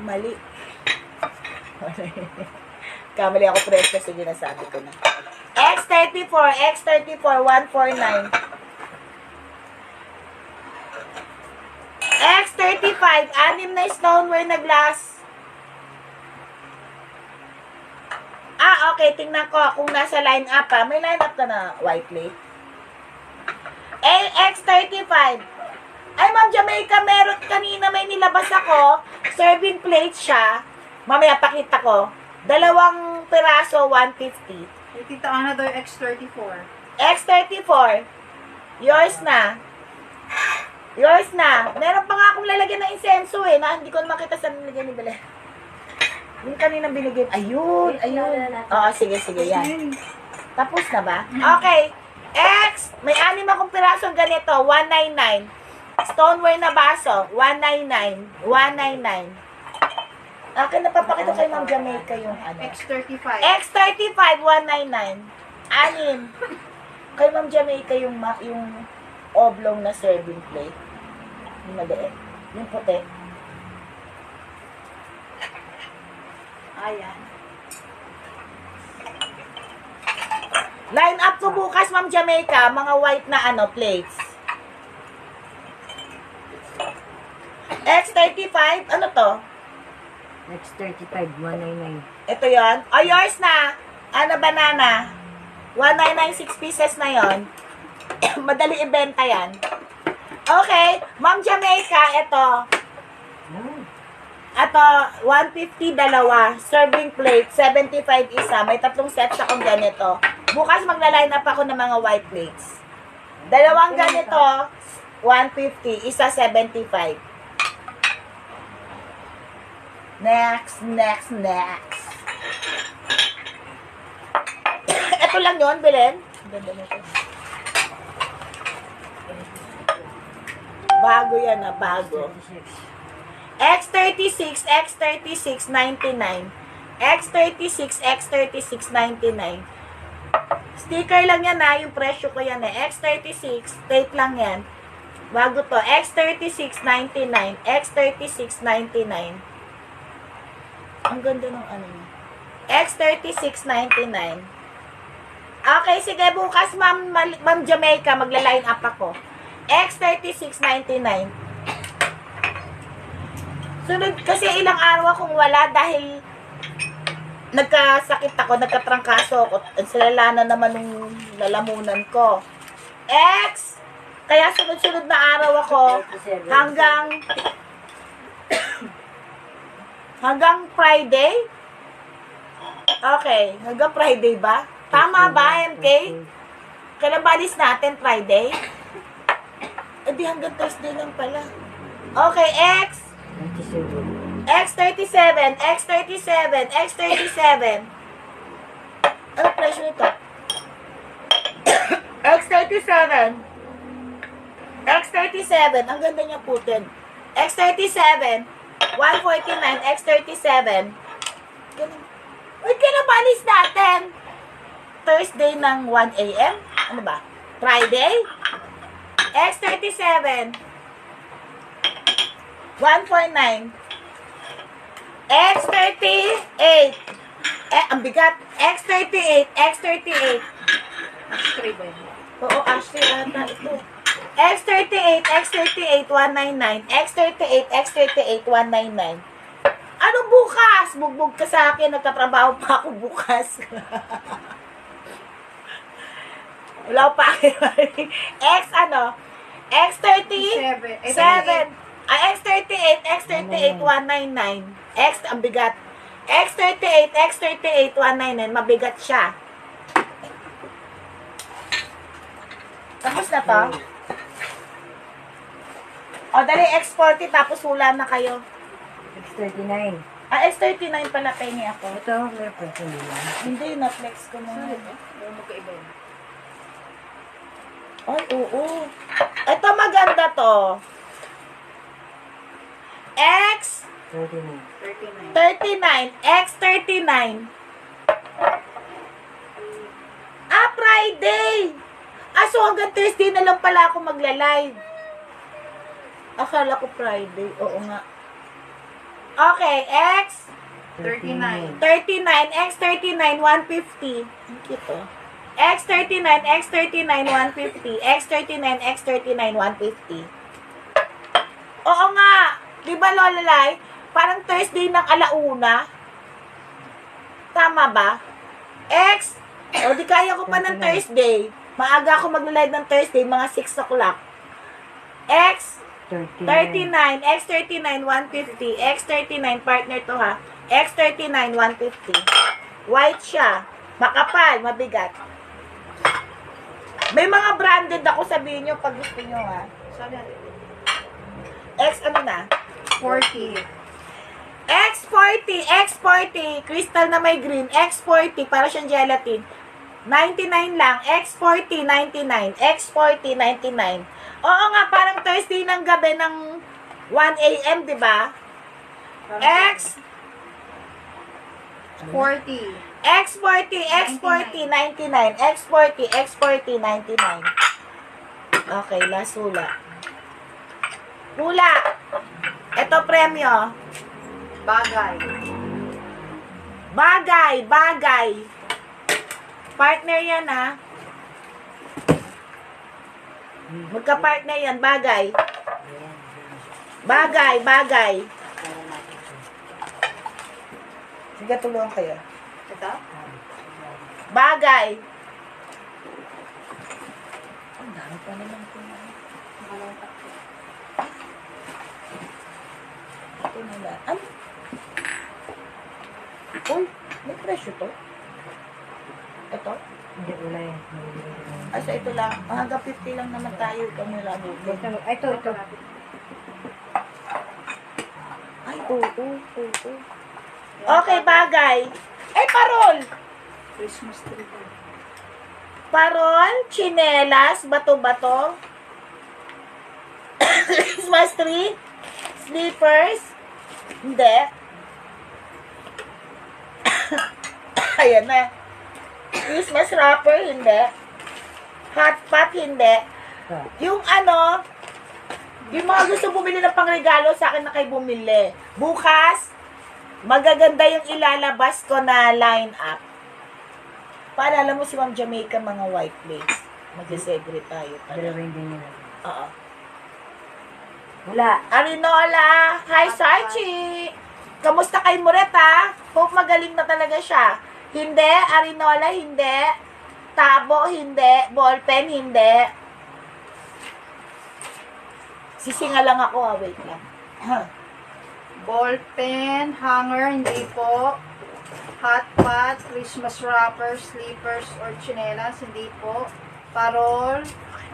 Mali. Kamali ako presyo. Sige, nasabi ko na. X34, X34, 149. X35, anim na stoneware na glass. Okay. Tingnan ko kung nasa line up May line up ka na, white plate. X35. Ay, Ma'am Jamaica, meron kanina may nilabas ako. Serving plate siya. Mamaya pakita ko. 2 piraso, 150. Tita Ana daw yung X34. X34. Yours na. Yours na. Meron pa nga akong lalagyan ng insenso na hindi ko makita sa nilagyan ni Belen. Yung kanina binigay. Ayun. Oo, sige, yan. Tapos na ba? Okay. X, may 6 akong pirasong ganito. 199. Stoneware na baso. 199. 199. Okay, napapakita kay Ma'am Jamaica yung X35. X35, 199. 6. Kay Ma'am Jamaica yung oblong na serving plate. Yung maliit. Yung puti. Ayan. Line up ko bukas, Ma'am Jamaica, mga white na plates. X35, ano to? X35, 199. Ito yon. Yours na. Banana. 199, 6 pieces na yon. Madali ibenta yan. Okay. Ma'am Jamaica, ito. Ito, 150 dalawa. Serving plate, 75 isa. May 3 sets akong ganito. Bukas magla-line up ako ng mga white plates. 2 ganito, 150. Isa, 75. Next. Ito lang yon, Belen. Ganda na ito. Bago yan bago. X36, X36, 99. X36, X36, 99. Sticker lang yan yung presyo ko yan X36, tape lang yan. Bago to, X36, 99. X36, 99. Ang ganda ng niya. X36, 99. Okay, sige, bukas, Ma'am Jamaica, magla-line up ako. X36, 99. Sunod, kasi ilang araw akong wala dahil nagkasakit ako, nagkatrangkaso ako. Salala na naman yung lalamunan ko. X! Kaya sunod-sunod na araw ako hanggang Friday? Okay, hanggang Friday ba? Tama ba, MK? Kailan balis natin, Friday? Di hanggang Thursday lang pala. Okay, X! X37, X37, X37. Ano presyo nito? X37. X37, ang ganda niya putin. X37, 149, X37. Ganun. Uy, kailan balis natin? Thursday ng 1 a.m.? Ano ba? Friday? X37. 149. X38. Ang bigat. X38. X38. X3 ba yun? Oo, Ashley, ata ito. X38, X38, 199. X38, X38, 199. Ano bukas? Bugbog ka sa akin. Nagtatrabaho pa ako bukas. Wala pa ako. X ano? X37. 7. X38, X38, 199. X, ang bigat. X38, X38, 199. Mabigat siya. Tapos na to? O, dali, X40, tapos hula na kayo. X39. X39 pala, pengi ako. Ito, meron pa ito nila. Hindi, na-flex ko muna. Huwag magkaiba yun. Ay, oo. Ito maganda to. X 39. 39. X39. Friday! So hanggang Thursday na lang pala ako magla-live. Akala ko Friday. Oo nga. Okay, X 39. 39, X39, 150. Ang cute, oh. X39, X39, 150. X39, X39, 150. Oo nga. Di ba, Lola Lai? Parang Thursday ng alauna. Tama ba? X. O, di kaya ko pa ng Thursday. Maaga ako mag-live ng Thursday, mga 6 o'clock. X. 39, X39, 150. X39, partner to ha. X39, 150. White siya. Makapal, mabigat. May mga branded ako, sabihin nyo pag gusto nyo ha. Sabi natin. X ano na? 40. X40, X40. Crystal na may green. X40, para siyang gelatin. 99 lang. X40, 99. X40, 99. Oo nga, parang Thursday ng gabi ng 1 a.m., di ba? X 40. X40, X40, 99. X40, X40, 99. Okay, last hula. Hula! Ito premyo. Bagay. Bagay, bagay. Partner yan, ha? Magka-partner yan, bagay. Bagay, bagay. Sige, tulungan kayo. Ito? Bagay. Ang dami pa naman ito. Ito na lang. Ano? Uy, may presyo to. Ito? Hindi, wala yan. Asa ito lang. Hanggang 50 lang naman tayo. Ito mo lang. Ito. Ay, oo. Okay, bagay. Ay, parol. Christmas tree. Parol, chinelas, bato-bato. Christmas tree. Slippers. Hindi. Ayan na. Christmas wrapper, hindi. Hot pot, hindi. Yung ano, yung mga gusto bumili ng pangregalo sa akin na kayo bumili. Bukas, magaganda yung ilalabas ko na line-up. Paalala mo si Ma'am Jamaica, mga white lace. Mag-segre tayo. Dalawin din nila. Oo. Wala. Arinola! Hi, Sarchi! Kamusta kay Muret, ha? Hope magaling na talaga siya. Hindi. Arinola, hindi. Tabo, hindi. Ballpen, hindi. Sisinga lang ako, ha? Wait lang. Ball pen, hanger, hindi po. Hot pot, Christmas wrapper, slippers, or chinelas, hindi po. Parol,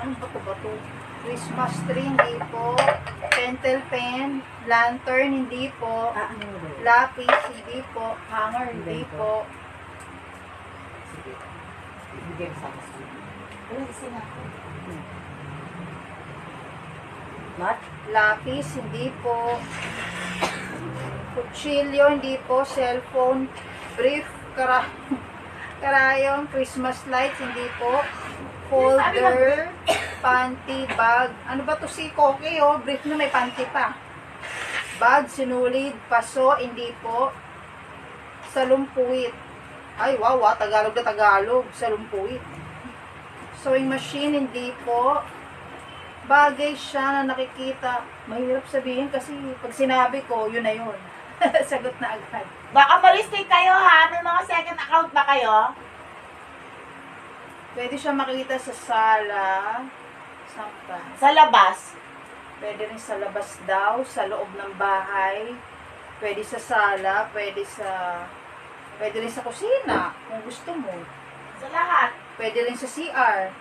ano ba ito? Christmas tree, hindi po. Pentel pen, lantern, hindi po. Lapis, hindi po. Hanger, hindi po. Mat? Lapis, hindi po. Kutsilyo, hindi po. Cellphone, brief, Karayom, Christmas lights, hindi po. Folder, panty, bag. Ano ba to si Koke, oh? Brief na may panty pa. Bag, sinulid, paso, hindi po. Salumpuit. Ay, wow, Tagalog na Tagalog. Salumpuit. Sewing machine, hindi po. Bagay siya na nakikita. Mahirap sabihin kasi pag sinabi ko, yun na yun. Sagot na agad. Baka ma-mistake kayo ha. May mga second account ba kayo? Pwede siya makikita sa sala. Saan pa? Sa labas. Pwede rin sa labas daw, sa loob ng bahay. Pwede sa sala, pwede rin sa kusina, kung gusto mo. Sa lahat. Pwede rin sa CR.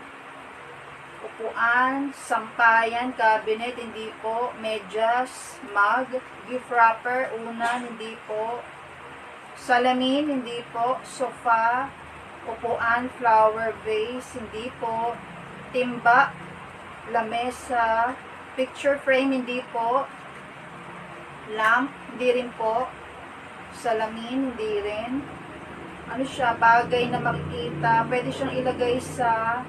Upuan, sampayan, cabinet, hindi po. Medyas, mug, gift wrapper, unan, hindi po. Salamin, hindi po. Sofa, upuan, flower vase, hindi po. Timba, lamesa, picture frame, hindi po. Lamp, hindi rin po. Salamin, hindi rin. Ano siya, bagay na makikita. Pwede siyang ilagay sa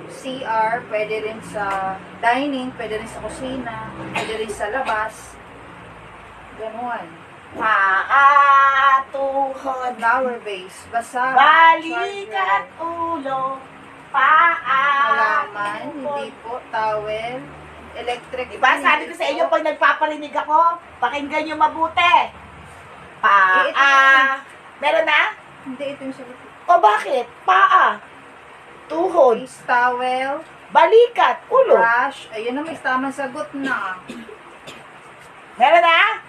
CR, pwede rin sa dining, pwede rin sa kusina, pwede rin sa labas. Ganon. Paa, tuhod, Flower vase, basa, balik at ulo. Paa, halaman, tuhod. hindi po, towel, electric. Diba, sabi ko sa inyo, pag nagpaparinig ako, pakinggan nyo mabuti. Paa. Eh, ito yun. Meron na? Hindi, ito yung sagot. O bakit? Paa. Tuhod. Face towel, Balikat. Ulo. brush, ayun na may tamang sagot na. Meron na?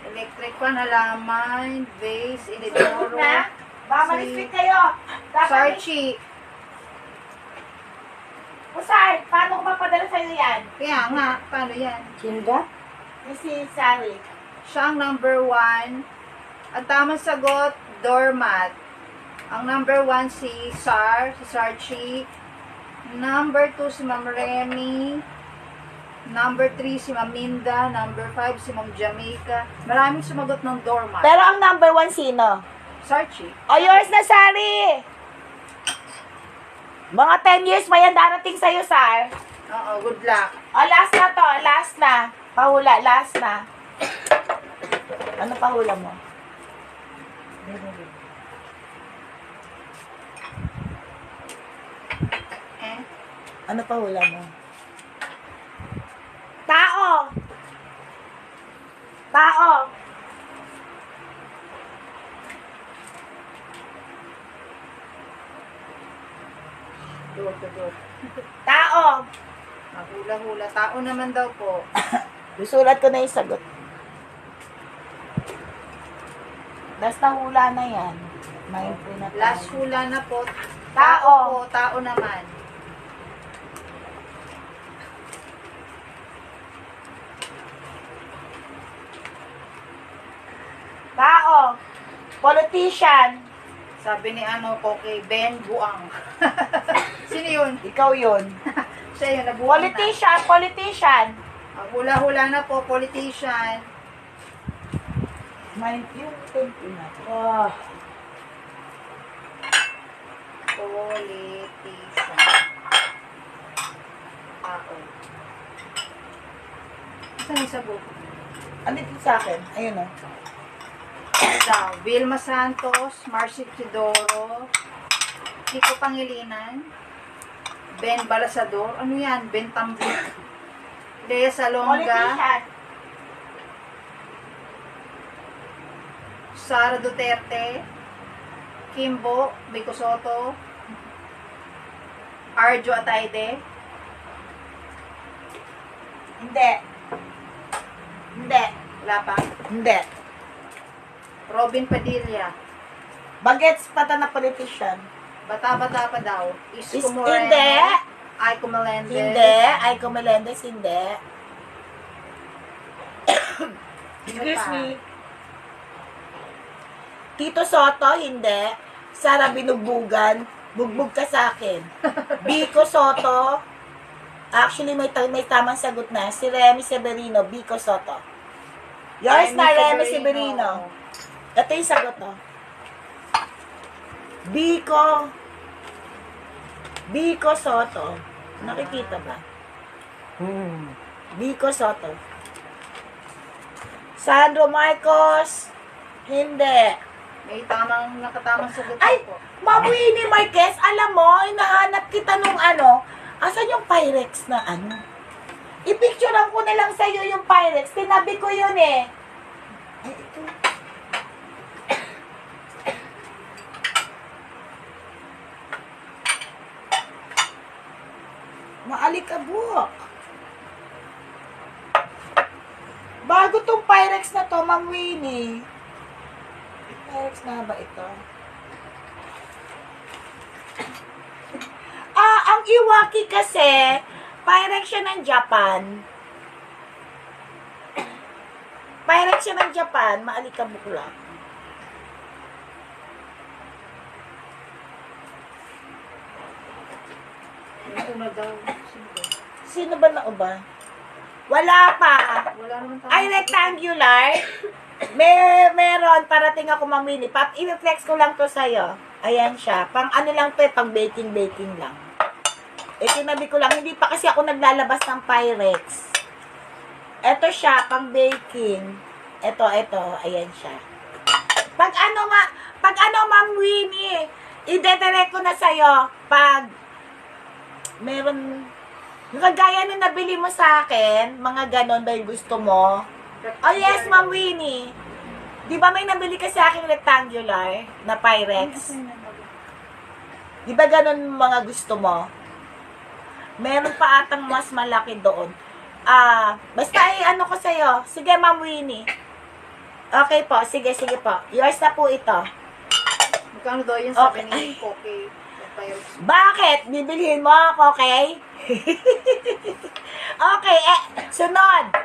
Electric fan, halaman, vase, Meron inidoro, na? Baka ma-mistake kayo. Dapat Sarchi. O Sar, paano ko mapadala sa'yo yan? Kaya nga, paano yan? Hilda? Kasi Sari. Siya ang number 1. Ang tamang sagot, doormat. Ang number 1 si Sarchi. Number 2 si Ma'am Remy. Number 3 si Ma'am Minda. Number 5 si Ma'am Jamaica. Maraming sumagot ng doormat. Pero ang number 1 sino? Sarchi. O yours na, Sari! Mga 10 years pa yan darating sa'yo, Sar. Oo, good luck. O, last na to. Last na. Pahula, last na. Ano pahula mo? Eh? Ano pahula mo? Tao! Tao! Door. Tao! Hula-hula. Tao naman daw po. Susulat ko na yung sagot. Last na hula na yan. Mindful na tayo. Last hula na po. Tao. Po, tao naman. Tao. Politician. Sabi ni Koke, Ben Buang. Sino yun? Ikaw yun. Siya yun, nabuang na. Politician. Hula-hula na po, politician. Yung tempo na. Oh. Politician. Tao. Saan yung sabog? Ano dito sa akin? Ayun o. Daw, Vilma Santos, Marcy Tidoro, Kiko Pangilinan, Ben Balasador, ano yan? Ben Tambik, Lea Salonga, Politician. Sara Duterte, Kimbo, Vico Soto, Arjo Atayde, Hindi. Hindi. wala pa, Hindi. Robin Padilla, Bagets pata na politician. Bata-bata pa daw, Isko Moreno, Hindi. Aiko Melendez, Hindi. Aiko Melendez, hindi. Excuse pa? me. Tito Soto, hindi. Sara Binugbugan, bugbog ka sa akin. Biko Soto, actually may tamang sagot na. Si Remy Severino, Biko Soto. Yours na, Remy Severino. Ito yung sagot, oh. Biko. Biko Soto. Nakikita ba? Biko Soto. Sandro Marcos. Hindi. May nakatamang sagot Ay! po. Ma'am Winnie Marquez, alam mo, hinahanap kita nung asan yung Pyrex na I-picturean ko na lang sa'yo yung Pyrex. Tinabi ko yun eh. Ay, ito. Maalikabok. Bago tong Pyrex na to, Ma'am Winnie. Pyrex na ba ito? Ang Iwaki kasi, Pyrex siya ng Japan. Pyrex siya ng Japan, maalikabok lang. Yung una daw. Sino ba na uba? Wala pa. Wala naman tayo. Ay, rectangular. Meron, parating ako mamili. I-flex ko lang to sa'yo. Ayan siya. Pang lang to, pang baking lang. Tinabi ko lang, hindi pa kasi ako naglalabas ng Pyrex. Ito siya, pang baking. Ito, ayan siya. Pag Ma'am Winnie, i-direct ko na sa'yo, pag meron, yung kagaya na nabili mo sa akin, mga ganon ba yung gusto mo? Oh yes, Ma'am Winnie. Di ba may nabili ka sa akin rectangular na Pyrex? Di ba ganon mga gusto mo? Meron pa atang mas malaki doon. Basta ko sa'yo. Sige, Ma'am Winnie. Okay po, sige po. Yours na po ito. Magkano daw yun sa Okay. ni Koke? Bakit? Bibilhin mo ako, okay? Okay, sunod.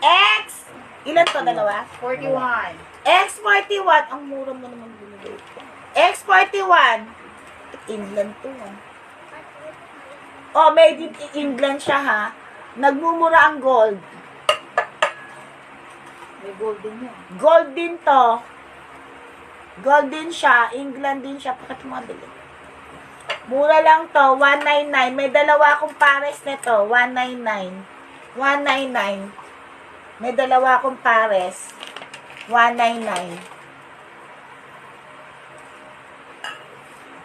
X. Ilan to, dalawa? 41. X41. Ang mura mo naman binigay ko. X41. England to, Oh, made in England siya, ha? Nagmumura ang gold. May gold din yun. Gold din to. Gold din siya. England din siya. Bakit mabili? Mura lang to. 199. May dalawa akong pares nito. 199. 199. May dalawa akong pares. 199.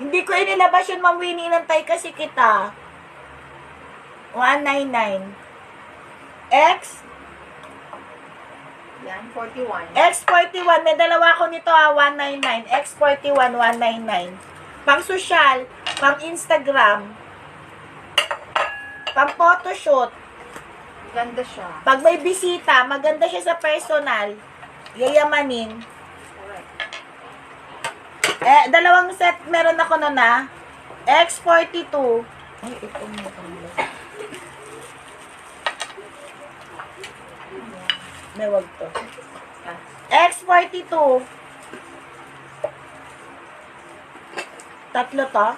Hindi ko inilabas yun, Ma'am Winnie. Inantay kasi kita. 199. X. Yan, 41. X41, may dalawa ko nito 199. X41, 199. Pang social, pang Instagram, pang photoshoot. Ganda siya. Pag may bisita, maganda siya sa personal. Yayamanin. Alright. Dalawang set meron ako na X42. Ay, ito mo. May wag to. X42. Tatlo to.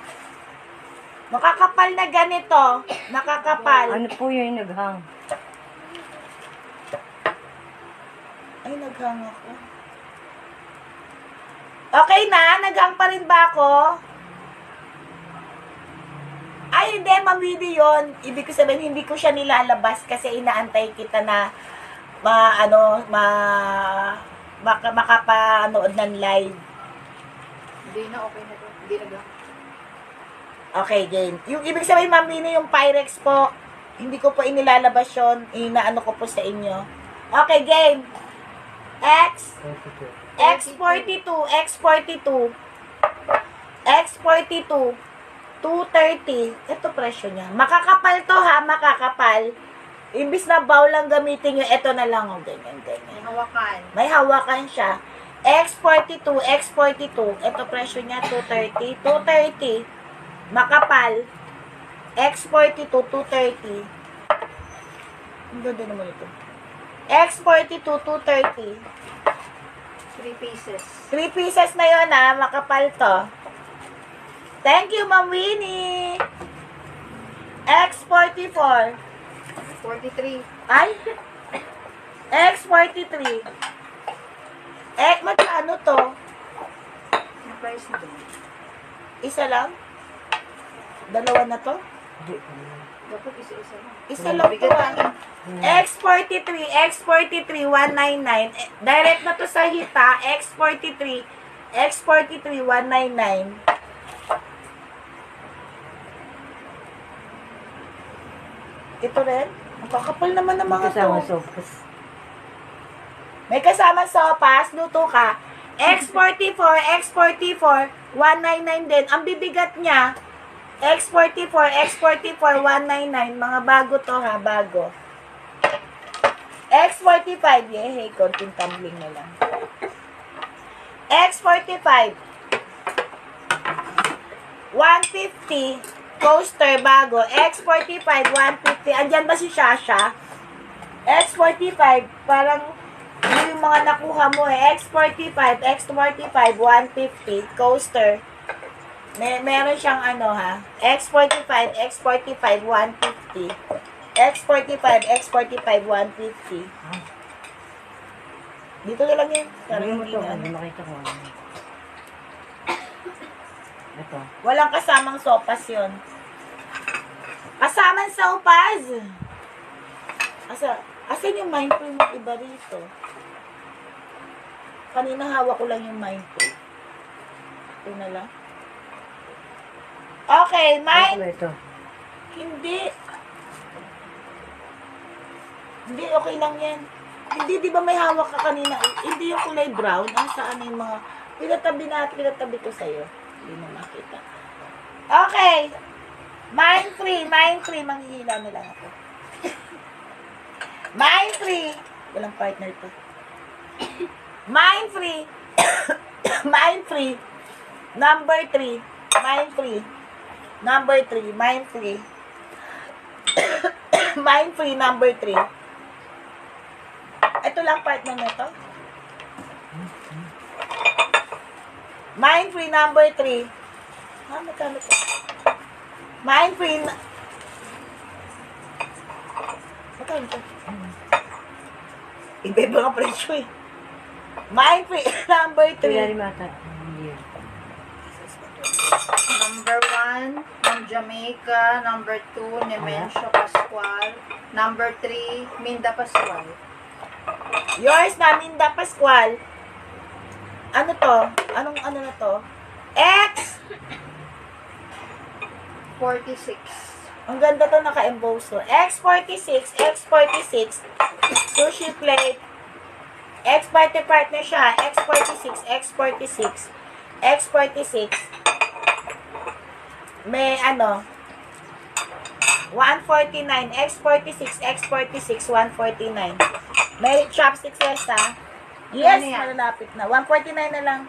Makakapal na ganito. Nakakapal. Ano po yung naghang? Ay, naghang ako. Okay na? Naghang pa rin ba ako? Ay, hindi. Mamili yun. Ibig ko sabihin, hindi ko siya nilalabas kasi inaantay kita na makapanood ng live. Hindi na, okay na to. Hindi na ba? Okay, game. Yung ibig sabihin, mamili yung Pyrex po. Hindi ko po inilalabas yun. Inaano ko po sa inyo. Okay, game. X42. X42. 230. Ito presyo niya. Makakapal to, ha? Makakapal. Imbis na bowl lang gamitin nyo, ito na lang. Ganyan. May hawakan. May hawakan siya. X42. Ito presyo niya, 230. 230. Makapal. X42, 230. Ang ganda naman ito. X42, 230. 3 pieces. 3 pieces na yun, ha. Makapal to. Thank you, Ma'am Winnie. X44. 43. Ay. X43. Magkano to? Ang price nito. Isa lang? Dalawa na to? Hindi. Dapat isa-isa lang. Isa lang to Bigat ah. lang. X43, X43, 199. Direct na to sa hita. X43, X43, 199. Ito rin. Ang kakapal naman ng mga Kasama to. sopas. May kasama sopas, luto ka. X44, X44, 199 din. Ang bibigat niya, X44, X44, 199. Mga bago to ha, bago. X45, yehey, konting tumbling na lang. X45, 150, coaster bago. X45, 150. Andyan ba si Shasha? X45, parang yung mga nakuha mo eh. X45, X45, 150, coaster. Meron siyang ano ha. X45, X45, 150. X45, X45, 150. Dito na lang yun. Parang Hindi mo hindi to. na ano. Hindi makita ko. Ito. Walang kasamang sopas yun. Kasamang sopas! Asan yung mindful mo iba rito? Kanina hawak ko lang yung mindful. Ito na lang. Okay, Ano ito? Hindi. Hindi, okay lang yan. Hindi, di ba may hawak ka kanina? Hindi yung kulay brown. Saan yung mga... Pinatabi ko sa'yo. Hindi mo makita. Okay. Mind free. Manghihila na lang ako. Mind free. Walang partner pa. Mind free. Mind free. Number 3. Mind free. Number 3. Mind free. Mind free number 3. Ito lang partner nito. Mind free number 3. Magkano to? Mind free magkano to? Iba-iba nga presyo eh. Mind free number Kaya 3. rin mata. Hindi yun. Number 1, ng Jamaica. Number 2, Nemencio Pascual. Number 3, Minda Pascual. Yours na, Minda Pascual. Ano to? Anong ano na to? X! 46. Ang ganda to, naka-emboss to. X46, X46, sushi plate. X-party partner siya. X46, X46, X46. May ano, 149, X46, X46, 149. May chopsticks ha. Yes, Ano yan? malalapit na. 149 na lang.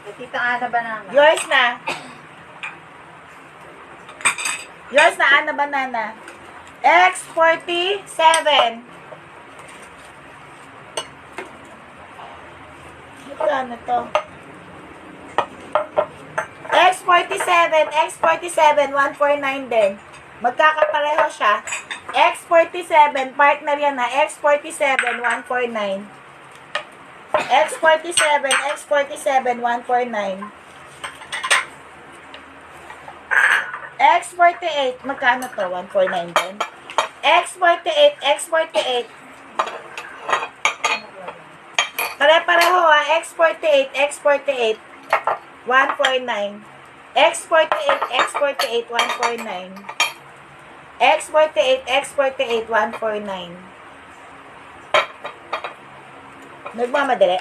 Kay Tita Ana Banana. Yours na. Yours na, Ana Banana. X47. Ano to? X47, X47, 149 din. Magkakapareho siya. X47, partner yan na. X47, 149. X47, X47, 149. X48, magkano to? 149 din. X48, X48. Pare-pareho ha. X48, X48, 149. X48, X48, 149. X48, X48, 149. Nagmamadali.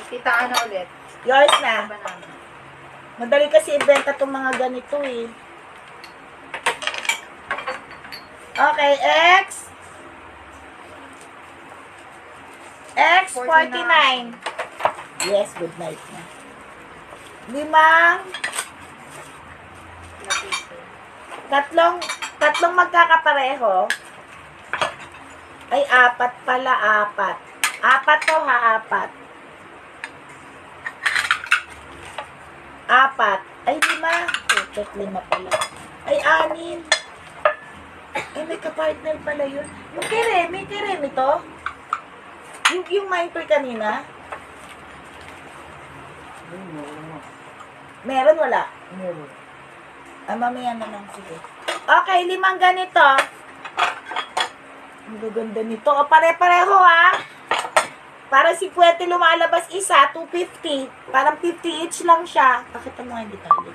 Tita Ana ulit. Yours na. Banana. Madali kasi ibenta itong mga ganito eh. Okay, X. X49. Yes, good night na. 5. Tatlong magkakapareho. Ay, 4 pala, 4. 4 to ha, 4. 4. Ay, 5. Putot, 5 pala. Ay, 6. Ay, may kapartner pala yun. Yung kiremi to? Yung mindful kanina? Meron, wala. Meron. Mamaya na lang, sige. Okay, 5 ganito. Ang gaganda nito. O, pare-pareho, ha? Para 50 lumalabas isa, 250. Parang 50 each lang siya. Pakita mo nga yung detalye.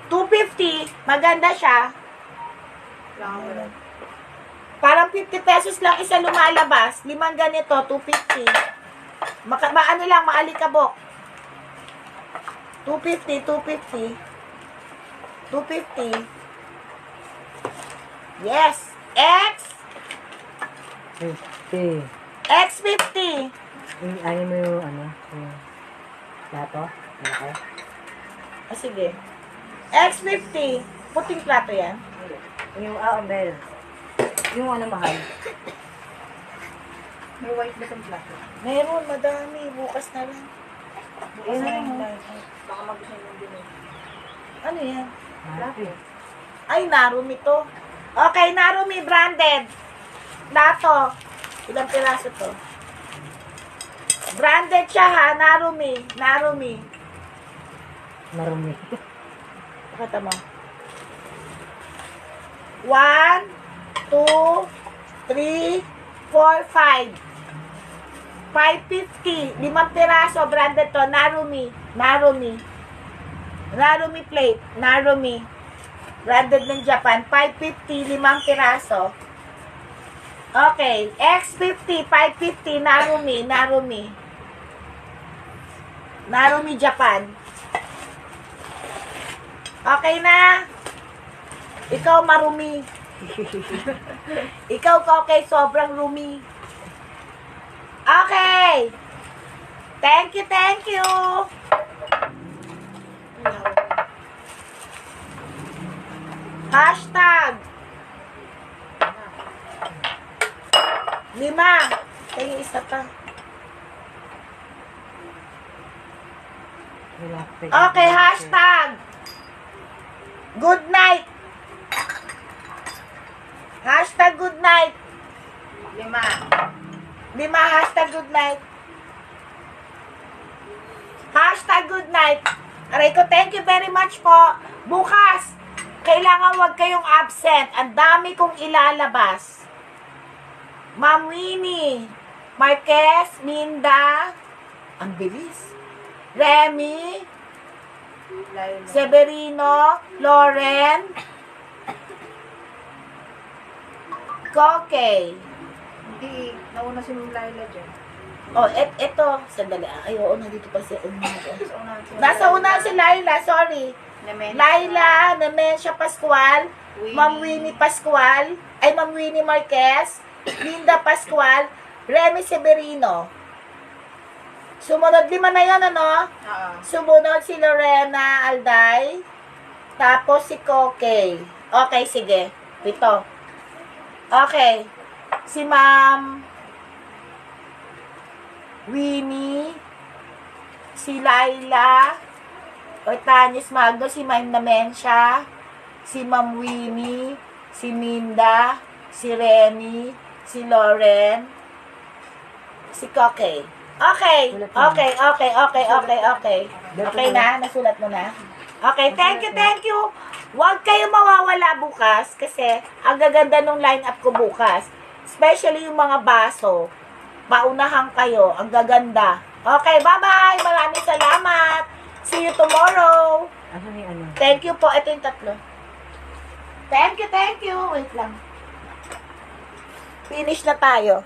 250, maganda siya. Flower. Parang 50 pesos lang isa lumalabas. 5 ganito, 250. Ano lang, maalikabok. 250, 250. 250. Yes. X50. Ayaw mo yung ano, yung plato? Okay. Sige. X50. Puting plato yan. Yung, umbrella. Yung ano mahal. May white ba itong plato? Meron, madami. Bukas na lang. Bukas na lang. Baka magustuhan yung din. Ano yan? Plato. Ay, Narumi to. Okay, Narumi branded. Plato. Ilang piraso to? Branded siya ha, Narumi. Narumi. Marumi. Pakita mo. 1, 2, 3, 4, 5. 550. 5 piraso, branded to. Narumi. Narumi. Narumi plate. Narumi. Branded ng Japan. 550. 5 piraso. Okay. X50. 550. Narumi. Narumi. Narumi, Japan. Okay na? Ikaw marumi. Ikaw okay, sobrang rumi. Okay. Thank you, thank you. Hashtag 5. Tingin isa pa. Okay, hashtag good night. Hashtag good night. 5. Hashtag good night. Hashtag good night. Aray ko, thank you very much po. Bukas, kailangan wag kayong absent. Ang dami kong ilalabas. Ma'am Winnie, Marquez, Minda, ang bilis. Remy, Severino, Lauren, Koke. Hindi, nauna si Ma'am Laila dyan. Oh, eto. Sandali. Ay, oo, nandito pa si Una. Sa unahan si Nasa una si Laila, sorry. Laila, Nemesha Pascual, Ma'am Winnie Pascual, ay Ma'am Winnie Marquez, Linda Pascual, Remy Severino. Sumunod 5 na yun, ano? Oo. Sumunod si Lorena Alday, tapos si Koke. Okay, sige. 7. Okay. Si Ma'am Winnie, si Laila, Ortanis Magno, si Ma'am Namensha, si Ma'am Winnie, si Minda, si Remy, si Lauren, si Koke. Okay. Okay na? Nasulat mo na? Okay, thank you. Huwag kayo mawawala bukas kasi ang gaganda nung line-up ko bukas. Especially yung mga baso. Paunahan kayo. Ang gaganda. Okay, bye-bye. Maraming salamat. See you tomorrow. Ano yung ano? Thank you po. Ito yung 3. Thank you. Wait lang. Finish na tayo.